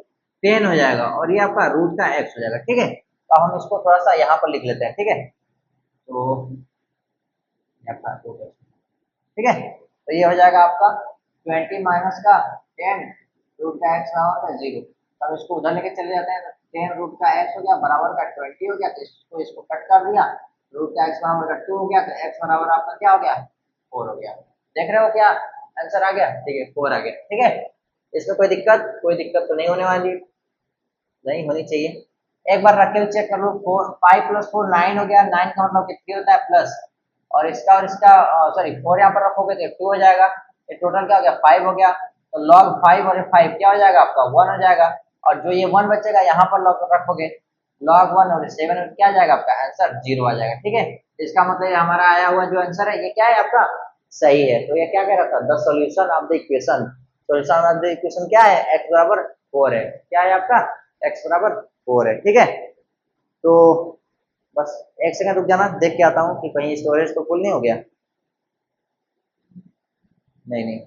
10 हो जाएगा और ये आपका रूट का x हो जाएगा, ठीक है। तो हम इसको थोड़ा सा यहाँ पर लिख लेते हैं, ठीक है। तो ठीक है, तो ये हो जाएगा आपका 20 माइनस का 10 रूट का एक्स बराबर का 0। अब इसको उधर लेके चले जाते हैं, तो 10 रूट का एक्स हो गया बराबर का 20 हो गया, तो इसको कट कर दिया, रूट का एक्स बराबर का 2 हो गया, तो एक्स बराबर आपका क्या हो गया 4 हो गया। देख रहे हो क्या आंसर आ गया, ठीक है 4 आ गया, ठीक है। इसमें कोई दिक्कत तो नहीं होने वाली, नहीं होनी चाहिए। एक बार रख के चेक कर लो, 5 + 4 9 हो गया, 9 का मतलब कितनी होता है प्लस, और इसका सॉरी 4 यहाँ पर रखोगे तो 2 हो जाएगा, ये टोटल क्या हो गया 5 हो गया। तो लॉग 5 और 5 क्या हो जाएगा आपका 1 हो जाएगा, और जो ये 1 बचेगा यहाँ पर लॉग रखोगे, लॉग 1 और 7 क्या आ जाएगा आपका आंसर 0 आ जाएगा। ठीक है, इसका मतलब ये हमारा आया हुआ जो आंसर है ये क्या है आपका सही है। तो ये क्या कह रहा था, the solution of the equation, solution of the equation क्या है, x बराबर 4 है, क्या है आपका x बराबर 4 है। ठीक है, तो बस एक सेकंड रुक जाना, देख के आता हूँ कि कहीं स्टोरेज तो फुल नहीं हो गया। नहीं नहीं,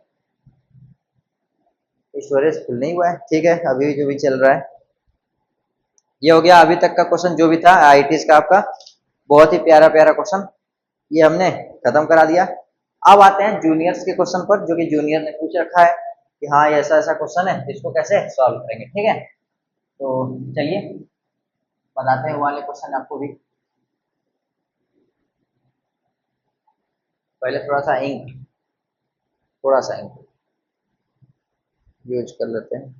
स्टोरेज फुल नहीं हुआ है, ठीक है, अभी जो भी चल रहा है। ये हो गया अभी तक का क्वेश्चन जो भी था आईटीज का आपका, बहुत ही प्यारा प्यारा क्वेश्चन, ये हमने खत्म करा दिया। अब आते हैं जूनियर्स के क्वेश्चन पर, जो कि जूनियर ने पूछ रखा है कि हाँ ये ऐसा ऐसा क्वेश्चन है, इसको कैसे सॉल्व करेंगे। ठीक है, तो चलिए बताते हैं वो वाले क्वेश्चन आपको भी। पहले थोड़ा सा इंक यूज कर लेते हैं,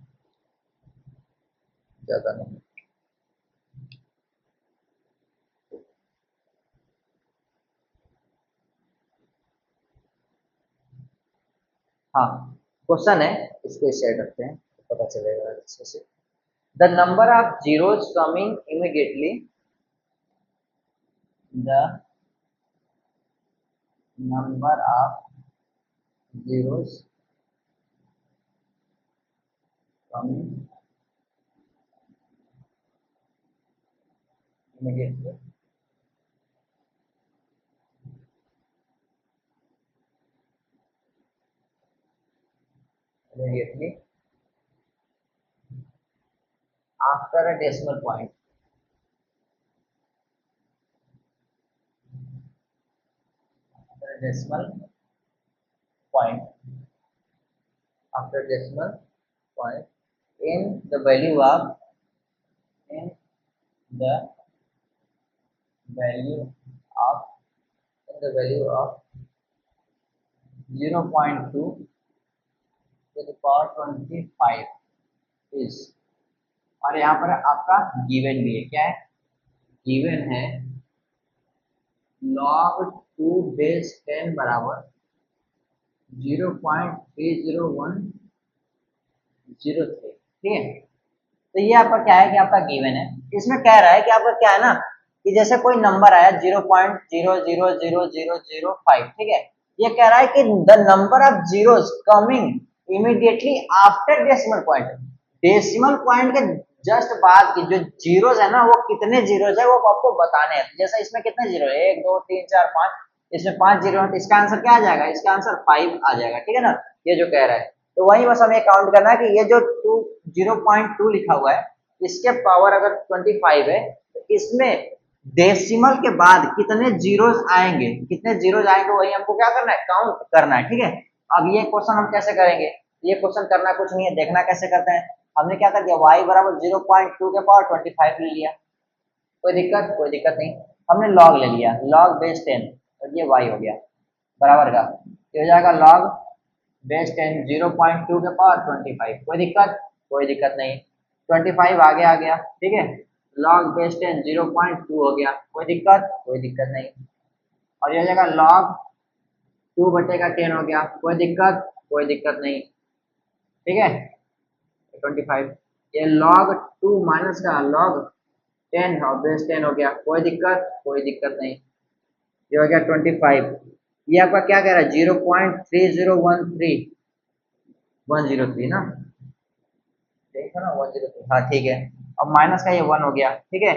ज्यादा नहीं। हाँ, क्वेश्चन है, इसको इस साइड रखते हैं तो पता चलेगा अच्छे से। The number of zeros coming immediately, the number of zeros coming immediately immediately after a decimal point, after a decimal point, after a decimal point in the value of, in the value of, in the value of 0.2 to the power 25 is, और यहाँ पर आपका given भी है, क्या है given है log 2 base 10 बराबर 0.30103। ठीक है, तो ये आपका क्या है कि आपका गिवन है, इसमें कह रहा है कि आपका क्या है ना, कि जैसे कोई नंबर आया 0.000005, ठीक है, ये कह रहा है कि the number of zeros coming immediately after decimal point, decimal point के जस्ट बाद की जो जीरोस है ना, वो कितने जीरोस है वो आपको बताने हैं। जैसे इसमें कितने जीरो है, 1 2 3 4 5, इसमें 5 जीरो है, तो इसका आंसर क्या आ जाएगा, इसका आंसर 5 आ जाएगा। ठीक है ना, ये जो कह रहा है, तो वही बस हमें काउंट करना है कि ये जो 0.2 लिखा हुआ है, इसके पावर अगर 25 है, तो इसमें डेसिमल के बाद कितने जीरोस आएंगे, कितने जीरोस आएंगे, वही हमको क्या करना है, काउंट करना है। ठीक है, अब ये क्वेश्चन हम कैसे करेंगे, ये क्वेश्चन करना कुछ नहीं है, देखना कैसे करते हैं। हमने क्या कर दिया, y बराबर 0.2 के पावर 25 ले लिया, कोई दिक्कत नहीं। हमने लॉग ले लिया, log बेस 10, और ये y हो गया बराबर का, ये हो जाएगा log बेस 10 0.2 के पावर 25, कोई दिक्कत नहीं। 25 आगे आ गया, ठीक है, log बेस 10 0.2 हो गया, कोई दिक्कत नहीं। और ये हो जाएगा log 2/10 हो गया, कोई दिक्कत नहीं। ठीक है, 25, ये log 2 माइनस का log 10 और बेस 10 हो गया, कोई दिक्कत नहीं। ये हो गया 25, ये आपका क्या कह रहा है 0.3013 ना, देखो ना 103, हाँ ठीक है। अब माइनस का ये 1 हो गया, ठीक है।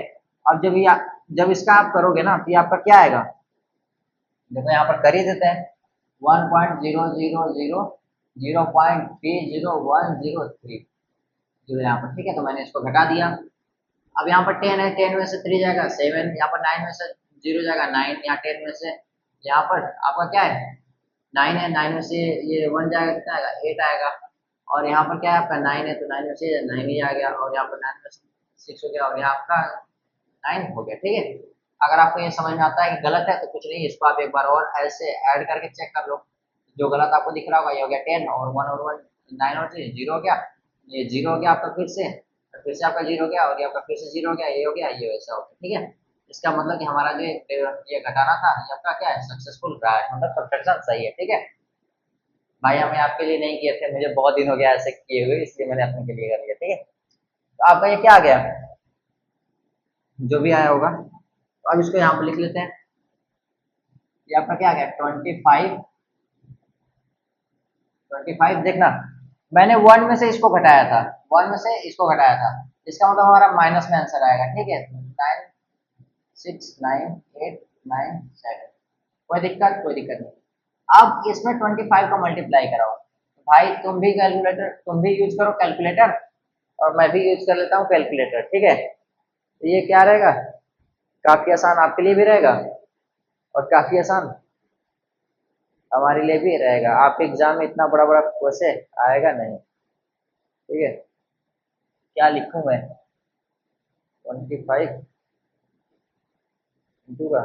अब जब इसका आप करोगे ना, तो ये आपका क्या आएगा, देखो यहाँ पर कर ही देते हैं, 1.000030103 जीरो यहाँ पर, ठीक है, तो मैंने इसको घटा दिया। अब यहाँ पर 10 है, 10 में से 3 जाएगा 7, यहाँ पर 9 में से 0 जाएगा 9, यहाँ 10 में से यहाँ पर आपका क्या है 9 है, 9 में से ये 1 जाएगा, कितना आएगा 8 आएगा, और यहाँ पर क्या है आपका 9 है, तो 9 में से 9 ही आ गया, और यहाँ पर 9 में से 6 हो गया, और यहाँ आपका 9 हो गया। ठीक है, अगर आपको ये समझ में आता है कि गलत है तो कुछ नहीं, इसको आप एक बार और ऐसे ऐड करके चेक कर लो, जो गलत आपको दिख रहा होगा, ये हो गया 10 और 1 और 1 9 और 3 जीरो हो गया, ये जीरो हो गया आपका फिर से आपका जीरो हो गया, और ये आपका फिर से जीरो हो गया, ये हो गया, ये वैसा हो गया, ठीक है। इसका मतलब कि हमारा जो ये घटाना था ये आपका क्या है, सक्सेसफुल रहा है, मतलब सब्ट्रैक्शन सही है, ठीक है। भाई हमें आपके लिए नहीं किए थे, मुझे बहुत दिन हो गया ऐसे किए हुए, इसलिए मैंने अपने के लिए कर लिया, ठीक है। तो आपका ये क्या आ गया, जो भी आया होगा, तो अब इसको यहाँ पे लिख लेते हैं। ये आपका क्या आ गया 25 देखना, मैंने वन में से इसको घटाया था, वन में से इसको घटाया था, इसका मतलब हमारा माइनस में आंसर आएगा, ठीक है। 9 6 9 8 9 7, कोई दिक्कत नहीं। अब इसमें 25 का मल्टीप्लाई कराओ, भाई तुम भी यूज करो कैलकुलेटर, और मैं भी यूज कर लेता हूँ कैलकुलेटर, ठीक है। तो ये क्या रहेगा, काफी आसान आपके लिए भी रहेगा, और काफी आसान हमारे लिए भी रहेगा। आपके एग्जाम में इतना बड़ा बड़ा क्वेश्चन आएगा नहीं, ठीक है। क्या लिखूं मैं, 25 इंटू का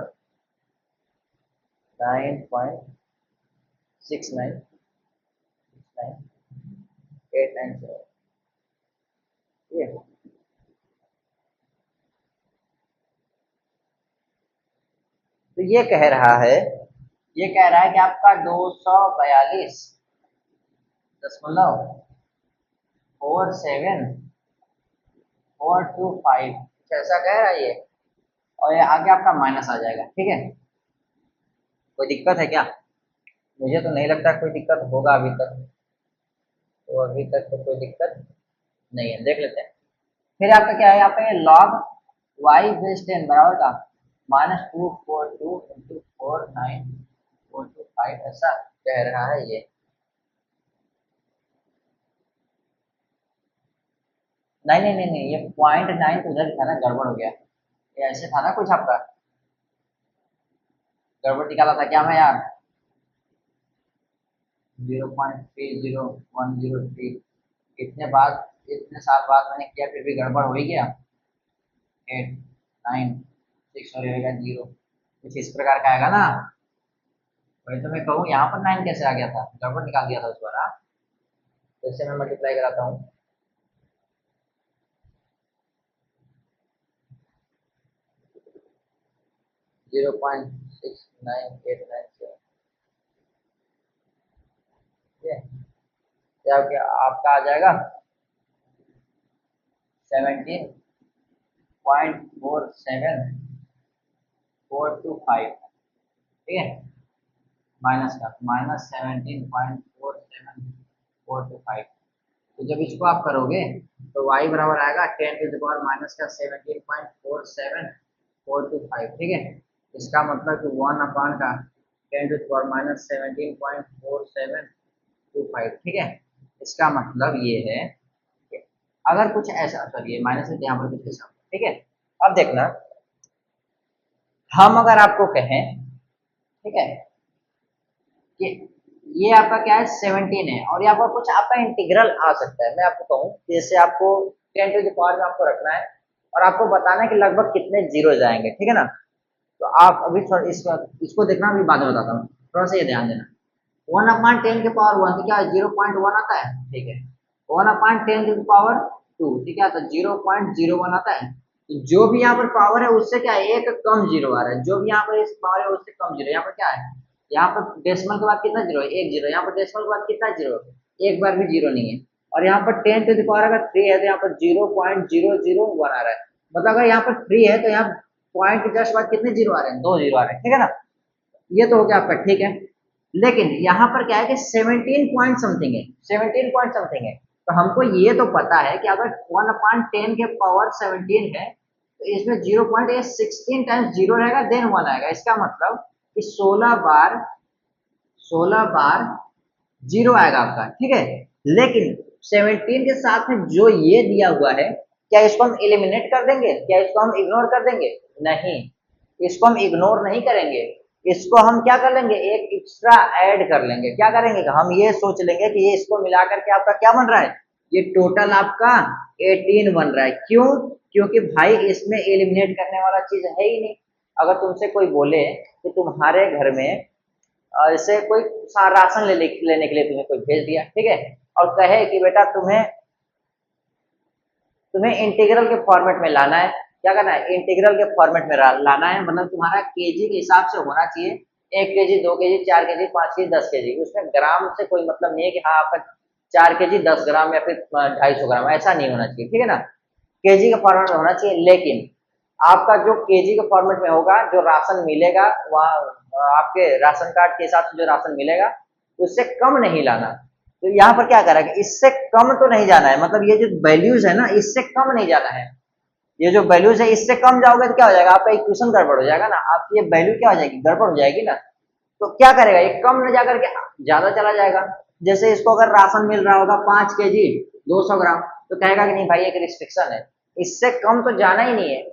9.69 ठीक है। तो ये कह रहा है कि आपका 242.47 425 कुछ ऐसा कह रहा है ये, और ये आगे आपका माइनस आ जाएगा, ठीक है। कोई दिक्कत है क्या, मुझे तो नहीं लगता कोई दिक्कत होगा अभी तक, तो अभी तक तो कोई दिक्कत नहीं है, देख लेते हैं। फिर आपका क्या है, आपका ये log y/10 बराबर का -242 × 49425 ऐसा कह रहा है ये। नहीं, ये 0.9 तो उधर था ना, गड़बड़ हो गया, ये ऐसे था ना कुछ आपका, गड़बड़ निकाला था क्या मैं यार, 0.30103, इतने साल बाद मैंने किया, फिर भी गड़बड़ हो ही गया। 8 9 6 और रहेगा 0, कुछ इस प्रकार का आएगा ना। वही तो मैं कहूँ, यहाँ पर 9 कैसे आ गया था, गड़बड़ निकाल दिया था उस बार। तो इससे मैं मल्टीप्लाई कराता हूँ, 0.69897, ठीक है। ये आपका आ जाएगा 17.47425, ठीक है। माइनस का -17.47425, तो जब इसको आप करोगे तो y बराबर आएगा 10⁻⁻⁴7.47425, ठीक है। इसका मतलब कि 1 का 10⁻⁻17.47425, ठीक है। इसका मतलब ये है कि अगर कुछ ऐसा, सॉरी ये माइनस है, यहाँ पर कुछ ऐसा, ठीक है। अब देखना, हम अगर आपको कहें, ठीक है, कि ये आपका क्या है 17 है, और यहाँ पर कुछ आपका इंटीग्रल आ सकता है, मैं आपको कहूँ जैसे आपको 10 टू द पावर में आपको रखना है, और आपको बताना है कि लगभग कितने जीरो जाएंगे, ठीक है ना। तो आप अभी थोड़ा इसको देखना, अभी बाद में बताता हूँ, थोड़ा सा ये ध्यान देना। 1/10 के पावर 1 तो क्या 0.1 आता है, ठीक है। 1/10 की पावर 2, ठीक है, तो 0.01 आता है। तो जो भी यहाँ पर पावर है उससे क्या है, एक कम जीरो आ रहा है, जो भी यहाँ पर इस पावर है उससे कम जीरो। यहाँ पर क्या है, यहाँ पर डेसिमल के बाद कितना जीरो है, एक जीरो। यहाँ पर डेसिमल के बाद कितना जीरो, एक बार भी जीरो नहीं है। और यहाँ पर 10 टू द पावर अगर 3 है तो यहाँ पर 0.001 आ रहा है, मतलब अगर यहाँ पर 3 है तो यहाँ पॉइंट के जस्ट बाद कितने जीरो आ रहे हैं, 2 जीरो आ रहे हैं, ठीक है ना। ये तो हो गया आपका, ठीक है। लेकिन यहाँ पर क्या है कि 17 पॉइंट समथिंग है, 17 पॉइंट समथिंग है। तो हमको ये तो पता है कि अगर 1/10 के पावर 17 है, तो इसमें 0.16 टाइम्स जीरो रहेगा, देन 1 आएगा। इसका मतलब कि 16 बार जीरो आएगा आपका, ठीक है। लेकिन 17 के साथ में जो ये दिया हुआ है, क्या इसको हम एलिमिनेट कर देंगे, क्या इसको हम इग्नोर कर देंगे, नहीं, इसको हम इग्नोर नहीं करेंगे। इसको हम क्या कर लेंगे, एक एक्स्ट्रा ऐड कर लेंगे। क्या करेंगे, हम ये सोच लेंगे कि ये इसको मिलाकर के आपका क्या बन रहा है, ये टोटल आपका 18 बन रहा है। क्यों, क्योंकि भाई इसमें एलिमिनेट करने वाला चीज है ही नहीं। अगर तुमसे कोई बोले कि तुम्हारे घर में ऐसे कोई राशन लेने के लिए तुम्हें कोई भेज दिया, ठीक है, और कहे कि बेटा तुम्हें इंटीग्रल के फॉर्मेट में लाना है, क्या करना है, इंटीग्रल के फॉर्मेट में लाना है, मतलब तुम्हारा केजी के हिसाब से होना चाहिए, 1 KG, 2 KG, 4 KG, 5 KG, 10 KG, उसमें ग्राम से कोई मतलब नहीं है कि हाँ आपका 4 केजी 10 ग्राम या फिर 250 ग्राम, ऐसा नहीं होना चाहिए, ठीक है ना, केजी के फॉर्मेट में होना चाहिए। लेकिन आपका जो केजी के फॉर्मेट में होगा, जो राशन मिलेगा वहाँ आपके राशन कार्ड के हिसाब से जो राशन मिलेगा उससे कम नहीं लाना। तो यहाँ पर क्या करेगा, इससे कम तो नहीं जाना है, मतलब ये जो वैल्यूज है ना इससे कम नहीं जाना है, ये जो वैल्यूज है इससे कम जाओगे तो क्या हो जाएगा, आपका इक्वेशन गड़बड़ हो जाएगा ना, आपकी ये वैल्यू क्या हो जाएगी, गड़बड़ हो जाएगी ना। तो क्या करेगा, ये कम न जाकर के ज्यादा चला जाएगा। जैसे इसको अगर राशन मिल रहा होगा 5 केजी 200 ग्राम, तो कहेगा कि नहीं भाई एक रिस्ट्रिक्शन है, इससे कम तो जाना ही नहीं है,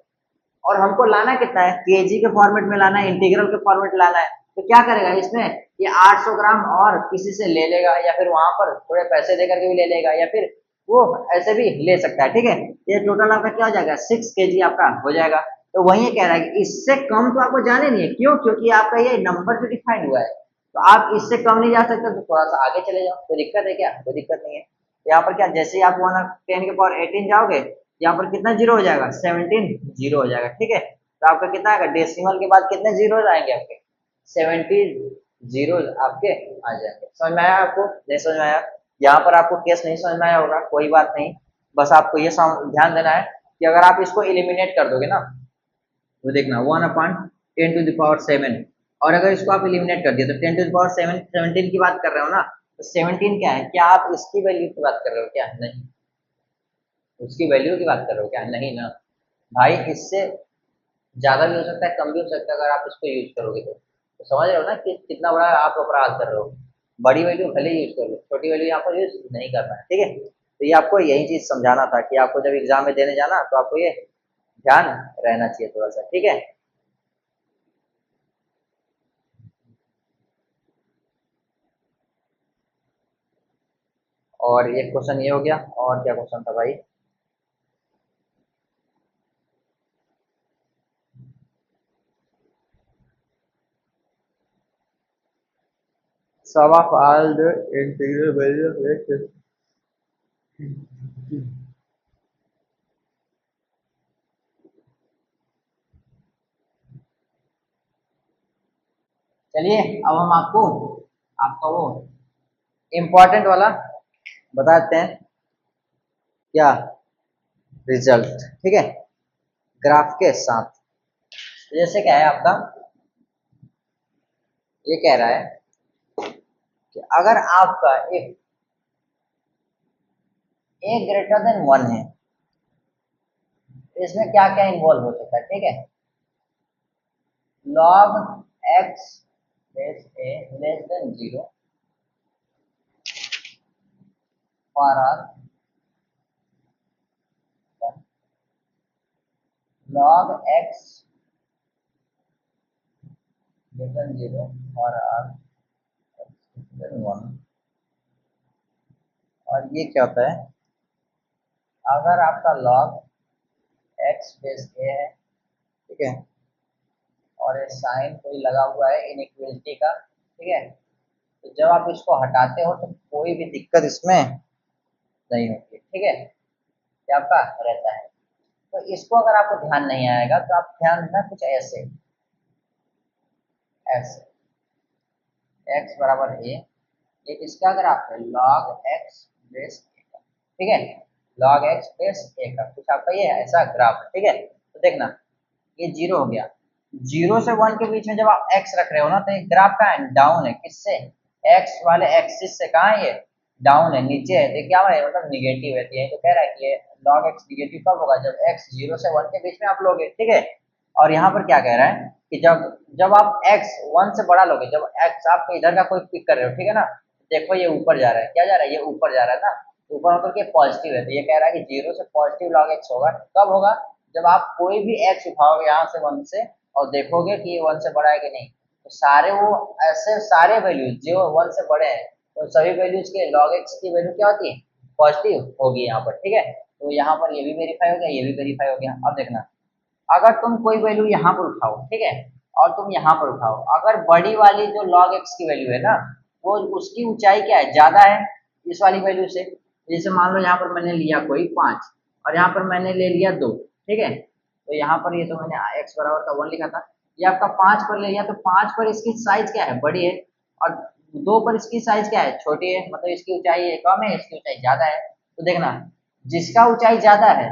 और हमको लाना कितना है, केजी के फॉर्मेट में लाना है, इंटीग्रल के फॉर्मेट लाना है। तो क्या करेगा इसमें, ये 800 ग्राम और किसी से ले लेगा, या फिर वहां पर थोड़े पैसे देकर के भी ले लेगा, या फिर वो ऐसे भी ले सकता है, ठीक है। ये टोटल आपका क्या हो जाएगा, 6 केजी आपका हो जाएगा। तो वही कह रहा है कि इससे कम तो आपको जाने नहीं है, क्यों, क्योंकि आपका ये नंबर जो डिफाइंड हुआ है, तो आप इससे कम नहीं जा सकते, तो थोड़ा सा आगे चले जाओ, कोई दिक्कत है क्या, कोई दिक्कत नहीं है। यहाँ पर क्या, जैसे ही आप 1/10 जाओगे, यहाँ पर कितना जीरो हो जाएगा, 17 जीरो हो जाएगा, ठीक है। तो आपका कितना आएगा, डेसिमल के बाद कितने जीरो आएंगे आपके, 70 जीरो आपके आ जाएंगे। समझ में आया आपको, नहीं समझ में आया, यहाँ पर आपको केस नहीं समझ में आया होगा, कोई बात नहीं, बस आपको ये ध्यान देना है कि अगर आप इसको एलिमिनेट कर दोगे ना, तो देखना 1/10⁻7, और अगर इसको आप एलिमिनेट कर दिए तो 10⁻7 17 की बात कर रहे हो ना, तो 17 क्या है, क्या आप इसकी वैल्यू की बात कर रहे हो क्या, नहीं, उसकी वैल्यू की बात कर रहे हो क्या, नहीं ना भाई, इससे ज्यादा भी हो सकता है, कम भी हो सकता है, अगर आप इसको यूज करोगे तो समझ रहे हो ना कि कितना बड़ा आप अपराध कर रहे हो। बड़ी वैल्यू भले यूज कर लो, छोटी वैल्यू यहाँ पर यूज नहीं करना है, ठीक है। तो ये आपको यही चीज समझाना था कि आपको जब एग्जाम में देने जाना तो आपको ये ध्यान रहना चाहिए थोड़ा सा, ठीक है। और एक क्वेश्चन ये हो गया, और क्या क्वेश्चन था भाई, sum of all the integral values of x। चलिए अब हम आपको आपका वो इम्पोर्टेंट वाला बताते हैं, क्या, रिजल्ट, ठीक है, ग्राफ के साथ। तो जैसे क्या है आपका, ये कह रहा है कि अगर आपका एक ग्रेटर देन 1 है, इसमें क्या क्या इन्वॉल्व हो सकता है, ठीक है, log x base a less than 0 for R, log x greater than 0 for R 1। और ये क्या होता है, अगर आपका log x बेस a है, ठीक है, और ये साइन कोई लगा हुआ है इनइक्वलिटी का, ठीक है, तो जब आप इसको हटाते हो तो कोई भी दिक्कत इसमें नहीं होती, ठीक है, ये आपका रहता है। तो इसको अगर आपको ध्यान नहीं आएगा तो आप ध्यान देना कुछ ऐसे, x बराबर a, एक इसका ग्राफ है log x बेस a का, ठीक है, log x बेस a का कुछ आपका ये ऐसा ग्राफ है, ठीक है। तो देखना ये 0 हो गया, 0 से 1 के बीच में जब आप x रख रहे हो ना, तो एक ग्राफ का डाउन है, किससे, x वाले एक्सिस से, कहाँ है ये, डाउन है, नीचे है, देखिए क्या है, मतलब निगेटिव है, तो कह रहा है कि ये log x निगेटिव कब होगा, जब x 0 से 1 के बीच में आप लोगे, ठीक है। और यहाँ पर क्या कह रहा है कि जब जब आप x 1 से बड़ा लोगे, जब x आप इधर का कोई पिक कर रहे हो, ठीक है ना, देखो ये ऊपर जा रहा है, क्या जा रहा है, ये ऊपर जा रहा है ना, ऊपर होकर के पॉजिटिव है, तो ये कह रहा है कि 0 से पॉजिटिव log x होगा, कब होगा, जब आप कोई भी x उठाओगे यहाँ से 1 से, और देखोगे कि ये 1 से बड़ा है कि नहीं, तो सारे वो ऐसे सारे वैल्यूज जो 1 से बड़े हैं, तो सभी वैल्यूज के log x की वैल्यू क्या होती है, पॉजिटिव होगी यहाँ पर, ठीक है। तो यहाँ पर ये भी वेरीफाई हो गया, ये भी वेरीफाई हो गया। अब देखना, अगर तुम कोई वैल्यू यहाँ पर उठाओ, ठीक है, और तुम यहाँ पर उठाओ, अगर बड़ी वाली जो log x की वैल्यू है ना, वो उसकी ऊंचाई क्या है, ज्यादा है, इस वाली वैल्यू से। जैसे मान लो यहाँ पर मैंने लिया कोई 5 और यहाँ पर मैंने ले लिया 2, ठीक है। तो यहाँ पर ये तो मैंने x बराबर का 1 लिखा था, ये आपका 5 पर ले लिया, तो 5 पर इसकी साइज क्या है, बड़ी है, और 2 पर इसकी साइज क्या है, छोटी है, मतलब इसकी ऊंचाई कम है, इसकी ऊंचाई ज्यादा है। तो देखना, जिसका ऊंचाई ज्यादा है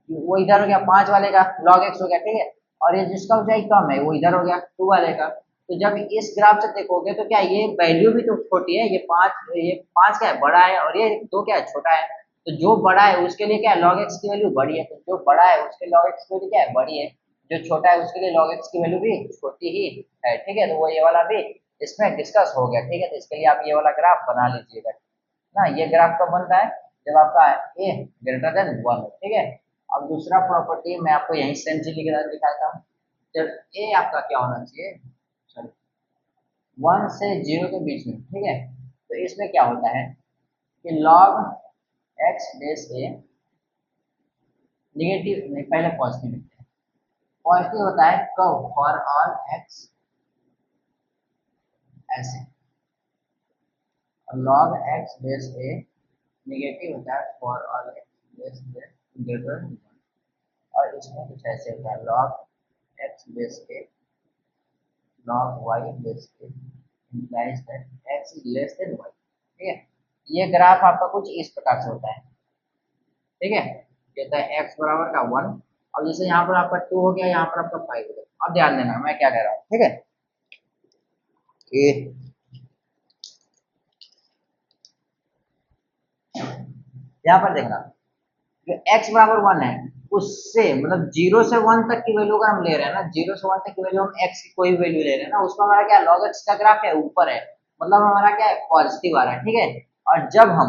वो इधर हो गया 5 वाले का log x हो गया, ठीक है। और ये जिसका ऊंचाई कम है वो इधर हो गया 2 वाले का। तो जब इस ग्राफ से देखोगे तो क्या ये वैल्यू भी तो छोटी है, ये 5 क्या है, बड़ा है, और ये 2 क्या है, छोटा है। तो जो बड़ा है उसके लिए क्या है, log x की वैल्यू बड़ी है, तो जो बड़ा है उसके log x की वैल्यू क्या है, बड़ी है। जो छोटा है उसके लिए log x की वैल्यू भी छोटी ही है, ठीक है। तो वो ये वाला भी इसमें डिस्कस हो गया, ठीक है। तो इसके लिए आप ये वाला ग्राफ बना लीजिएगा ना। ये ग्राफ कब बनता है, जब आपका a ग्रेटर देन 1 हो, ठीक है। अब दूसरा प्रॉपर्टी मैं आपको यहीं सेंस दिखाता हूँ। जब a आपका क्या होना चाहिए, सॉरी 1 से 0 के बीच में, ठीक है। तो इसमें क्या होता है कि log x base a negative नहीं, पहले पॉजिटिव लिखते हैं। पॉजिटिव होता है कब, फॉर ऑल x ऐसे, और log x base a negative होता है for all x base a greater than 1। और इसमें कुछ ऐसे होता है log x base a log y base a implies that x is less than y, ठीक है। ये ग्राफ आपका कुछ इस प्रकार से होता है, ठीक है। कहता है x बराबर का 1, अब जैसे यहाँ पर आपका 2 हो गया, यहाँ पर आपका 5 हो गया। अब ध्यान देना मैं क्या कह रहा हूँ, ठीक है। ये यहाँ पर देखना, जो x बराबर 1 है उससे मतलब 0 से 1 तक की वैल्यू अगर हम ले रहे हैं ना, 0 से 1 तक की वैल्यू हम x की कोई वैल्यू ले रहे हैं ना, उसका हमारा क्या log x का ग्राफ है ऊपर है, मतलब हमारा क्या है, पॉजिटिव आ रहा है, ठीक है। और जब हम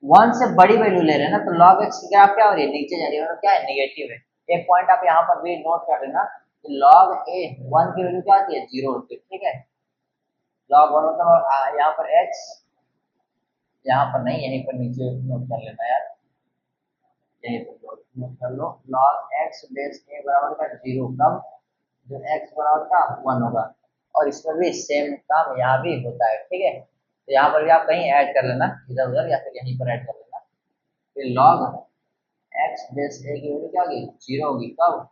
1 से बड़ी वैल्यू ले रहे हैं ना, तो log x की ग्राफ क्या हो रही है, नीचे जा रही है, मतलब क्या है, नेगेटिव है। एक पॉइंट आप यहाँ पर भी नोट कर लेना, log a 1 की वैल्यू क्या होती है, 0 होती है, ठीक है। log 1 मतलब यहाँ पर x, यहाँ पर नहीं, यहीं पर नीचे नोट कर लेना यार, यहीं पर नोट कर लो, log x बेस a बराबर का 0 कब, जो x बराबर का 1 होगा। और इसमें भी सेम काम यहाँ भी होता है, ठीक है। तो यहाँ पर भी आप कहीं ऐड कर लेना, इधर उधर या फिर यहीं पर ऐड कर लेना। फिर log x बेस a की वैल्यू क्या होगी, 0 होगी कब,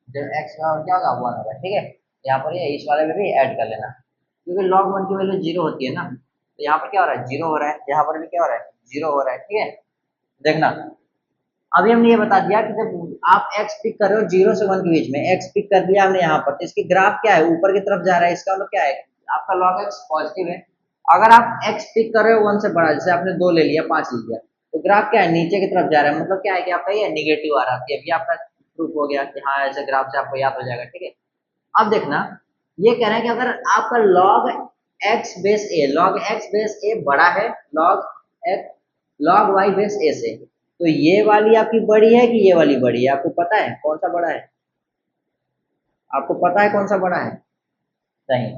जब x बराबर क्या होगा, 1 होगा, ठीक है। यहाँ पर ये इस वाले में भी ऐड कर लेना, क्योंकि log 1 की वैल्यू 0 होती है ना, तो यहाँ पर क्या हो रहा है, 0 हो रहा है, यहाँ पर भी क्या हो रहा है, 0 हो रहा है, ठीक है। देखना, अभी हमने ये बता दिया कि जब आप x पिक कर रहे हो 0 से 1 के बीच में, x पिक कर दिया हमने यहाँ पर, तो इसकी ग्राफ क्या है, ऊपर की तरफ जा रहा है, इसका मतलब क्या है, आपका log x पॉजिटिव है। अगर आप x पिक कर रहे हो 1 से बड़ा, जैसे आपने 2 ले लिया, 5 ले लिया, तो ग्राफ क्या है, नीचे की तरफ जा रहा है, मतलब क्या है कि आपका ये निगेटिव आ रहा है। अभी आपका प्रूफ हो गया कि हाँ ऐसे ग्राफ से आपको याद हो जाएगा, ठीक है। अब देखना, ये कह रहा है कि अगर आपका log x बेस a बड़ा है log y बेस a से, तो ये वाली आपकी बड़ी है कि ये वाली बड़ी है, आपको पता है कौन सा बड़ा है, आपको पता है कौन सा बड़ा है, नहीं।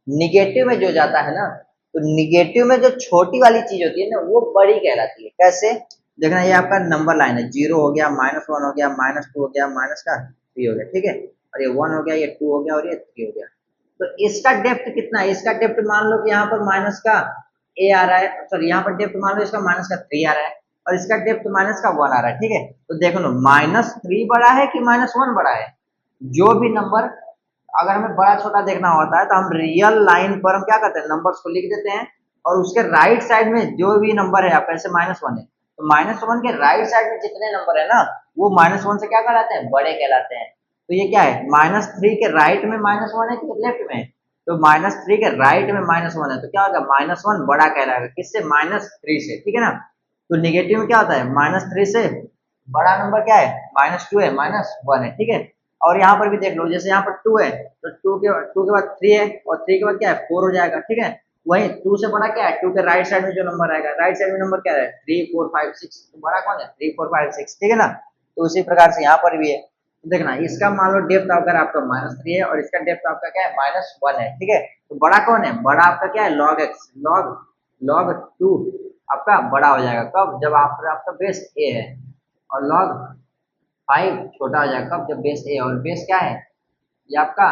निगेटिव में जो जाता है ना, तो निगेटिव में जो छोटी वाली चीज होती है ना, वो बड़ी कहलाती है। कैसे, देखना, ये आपका नंबर लाइन है, 0 हो गया, -1 हो गया, -2 हो गया, -3 हो गया, ठीक है। और ये 1 हो गया, ये 2 हो गया, और ये 3 हो गया। तो इसका डेप्थ कितना है, इसका डेप्थ मान लो कि यहाँ पर माइनस का a आ रहा है, सॉरी यहाँ पर डेप्थ मान लो इसका -3 आ रहा है, और इसका डेप्थ -1 आ रहा है, ठीक है। तो देखो लो, -3 बड़ा है कि -1 बड़ा है। जो भी नंबर, अगर हमें बड़ा छोटा देखना होता है तो हम रियल लाइन पर हम क्या करते हैं, नंबर्स को लिख देते हैं, और उसके राइट साइड में जो भी नंबर है आपका, जैसे -1 है, तो -1 के राइट साइड में जितने नंबर है ना, वो -1 से क्या कहलाते हैं, बड़े कहलाते हैं। तो ये क्या है, -3 के राइट में -1 है कि लेफ्ट में, तो -3 के राइट में -1 है, तो क्या होगा, -1 बड़ा कहलाएगा, किससे, -3 से, ठीक है ना। तो निगेटिव में क्या होता है, -3 से बड़ा नंबर क्या है, -2 है, -1 है, ठीक है। और यहाँ पर भी देख लो, जैसे यहाँ पर 2 है, तो 2 के बाद 3 है, और 3 के बाद क्या है, 4 हो जाएगा, ठीक है। वही 2 से बड़ा क्या है, 2 के राइट साइड में जो नंबर आएगा, राइट साइड में नंबर क्या है, 3 4 5 6, तो बड़ा कौन है, 3 4 5 6, ठीक है ना। तो उसी प्रकार से यहाँ पर भी है। तो देखना, इसका मान लो डेप्थ अगर आपका -3 है, और इसका डेप्थ आपका क्या है, -1 है, ठीक है। तो बड़ा कौन है, बड़ा आपका क्या है, log x, log 2 आपका बड़ा हो जाएगा कब, जब आपका बेस a है, और log 5 छोटा हो जाएगा कब, जब बेस a, और बेस क्या है, ये आपका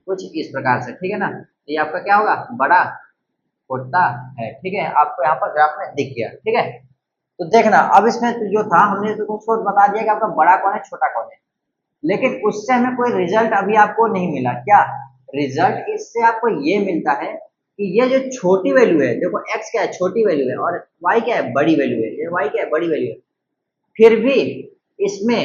कुछ इस प्रकार से, ठीक है ना। ये आपका क्या होगा, बड़ा होता है। ठीक है, आपको यहाँ पर ग्राफ में दिख गया। ठीक है, तो देखना अब इसमें तो जो था हमने तो उसको बता दिया कि आपका बड़ा कौन है छोटा कौन है, लेकिन उससे हमें कोई रिजल्ट अभी आपको नहीं मिला। क्या रिजल्ट इससे आपको ये मिलता है कि ये जो छोटी वैल्यू है, देखो x क्या है छोटी वैल्यू है और y क्या है बड़ी वैल्यू है, ये y क्या है बड़ी वैल्यू है, फिर भी इसमें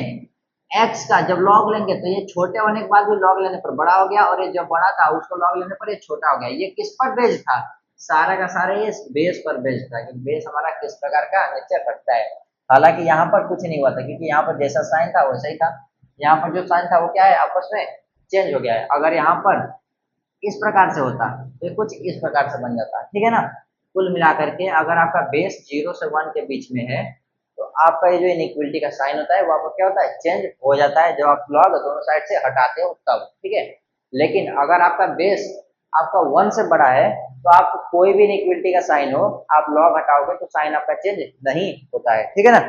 x का जब लॉग लेंगे तो ये छोटे होने के बाद भी लॉग लेने पर बड़ा हो गया, और ये जब बड़ा था उसको लॉग लेने पर ये छोटा हो गया। ये किस पर बेस्ड था, सारा का सारा ये बेस पर बेस्ड था कि बेस हमारा किस प्रकार का नेचर रखता है। हालांकि यहाँ पर कुछ नहीं हुआ था क्योंकि यहाँ पर जैसा साइन था वैसा ही था, यहाँ पर जो साइन था वो क्या है आपस में चेंज हो गया है। अगर यहाँ पर इस प्रकार से होता तो ये कुछ इस प्रकार से बन जाता। ठीक है ना, कुल मिलाकर के अगर आपका बेस 0 से 1 के बीच में है तो आपका ये जो इनइक्वलिटी का साइन होता है वो आपका क्या होता है चेंज हो जाता है, जब आप लॉग दोनों साइड से हटाते हो तब। ठीक है, लेकिन अगर आपका बेस आपका 1 से बड़ा है तो आप कोई भी इनइक्वलिटी का साइन हो आप लॉग हटाओगे तो साइन आपका चेंज नहीं होता है। ठीक है ना,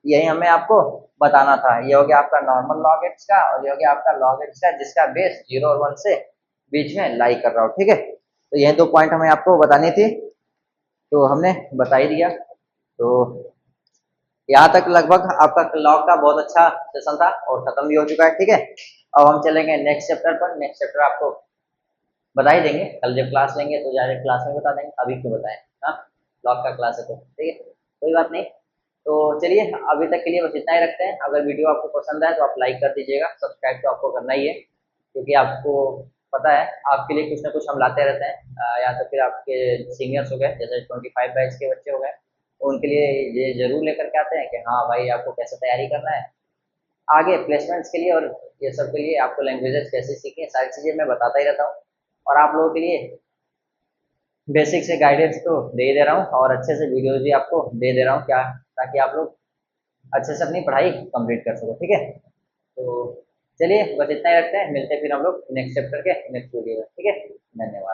यही हमें आपको बताना था। ये हो गया आपका नॉर्मल लॉग एक्स का और ये हो गया आपका लॉग एक्स का जिसका बेस 0 और 1 से बीच में लाई कर रहा हो। ठीक है, तो ये दो पॉइंट हमें आपको बतानी थी तो हमने बता ही दिया। तो यहाँ तक लगभग आपका लॉग का बहुत अच्छा सेशन था और खत्म भी हो चुका है। ठीक है, अब हम चलेंगे नेक्स्ट चैप्टर पर। नेक्स्ट चैप्टर आपको बता ही देंगे, कल जब क्लास लेंगे तो डायरेक्ट क्लास में बता देंगे, अभी क्यों बताएं। हाँ, लॉग का क्लास है तो ठीक है, कोई बात नहीं। तो चलिए अभी तक के लिए बस इतना ही रखते हैं। अगर वीडियो आपको पसंद आए तो आप लाइक कर दीजिएगा, सब्सक्राइब तो आपको करना ही है क्योंकि आपको पता है आपके लिए कुछ ना कुछ हम लाते रहते हैं। या तो फिर आपके सीनियर्स हो गए जैसे 25 बैच के बच्चे हो गए, तो उनके लिए ये जरूर लेकर के आते हैं कि हाँ भाई आपको कैसे तैयारी करना है आगे प्लेसमेंट्स के लिए, और ये सब के लिए आपको लैंग्वेजेस कैसे सीखें सारी चीज़ें मैं बताता ही रहता हूँ। और आप लोगों के लिए बेसिक से गाइडेंस तो दे ही दे रहा हूँ और अच्छे से वीडियोज भी आपको दे दे रहा हूँ क्या, ताकि आप लोग अच्छे से अपनी पढ़ाई कंप्लीट कर सको। ठीक है, तो चलिए बस इतना ही रखते हैं, मिलते हैं फिर हम लोग नेक्स्ट चैप्टर के नेक्स्ट वीडियो में। ठीक है, धन्यवाद।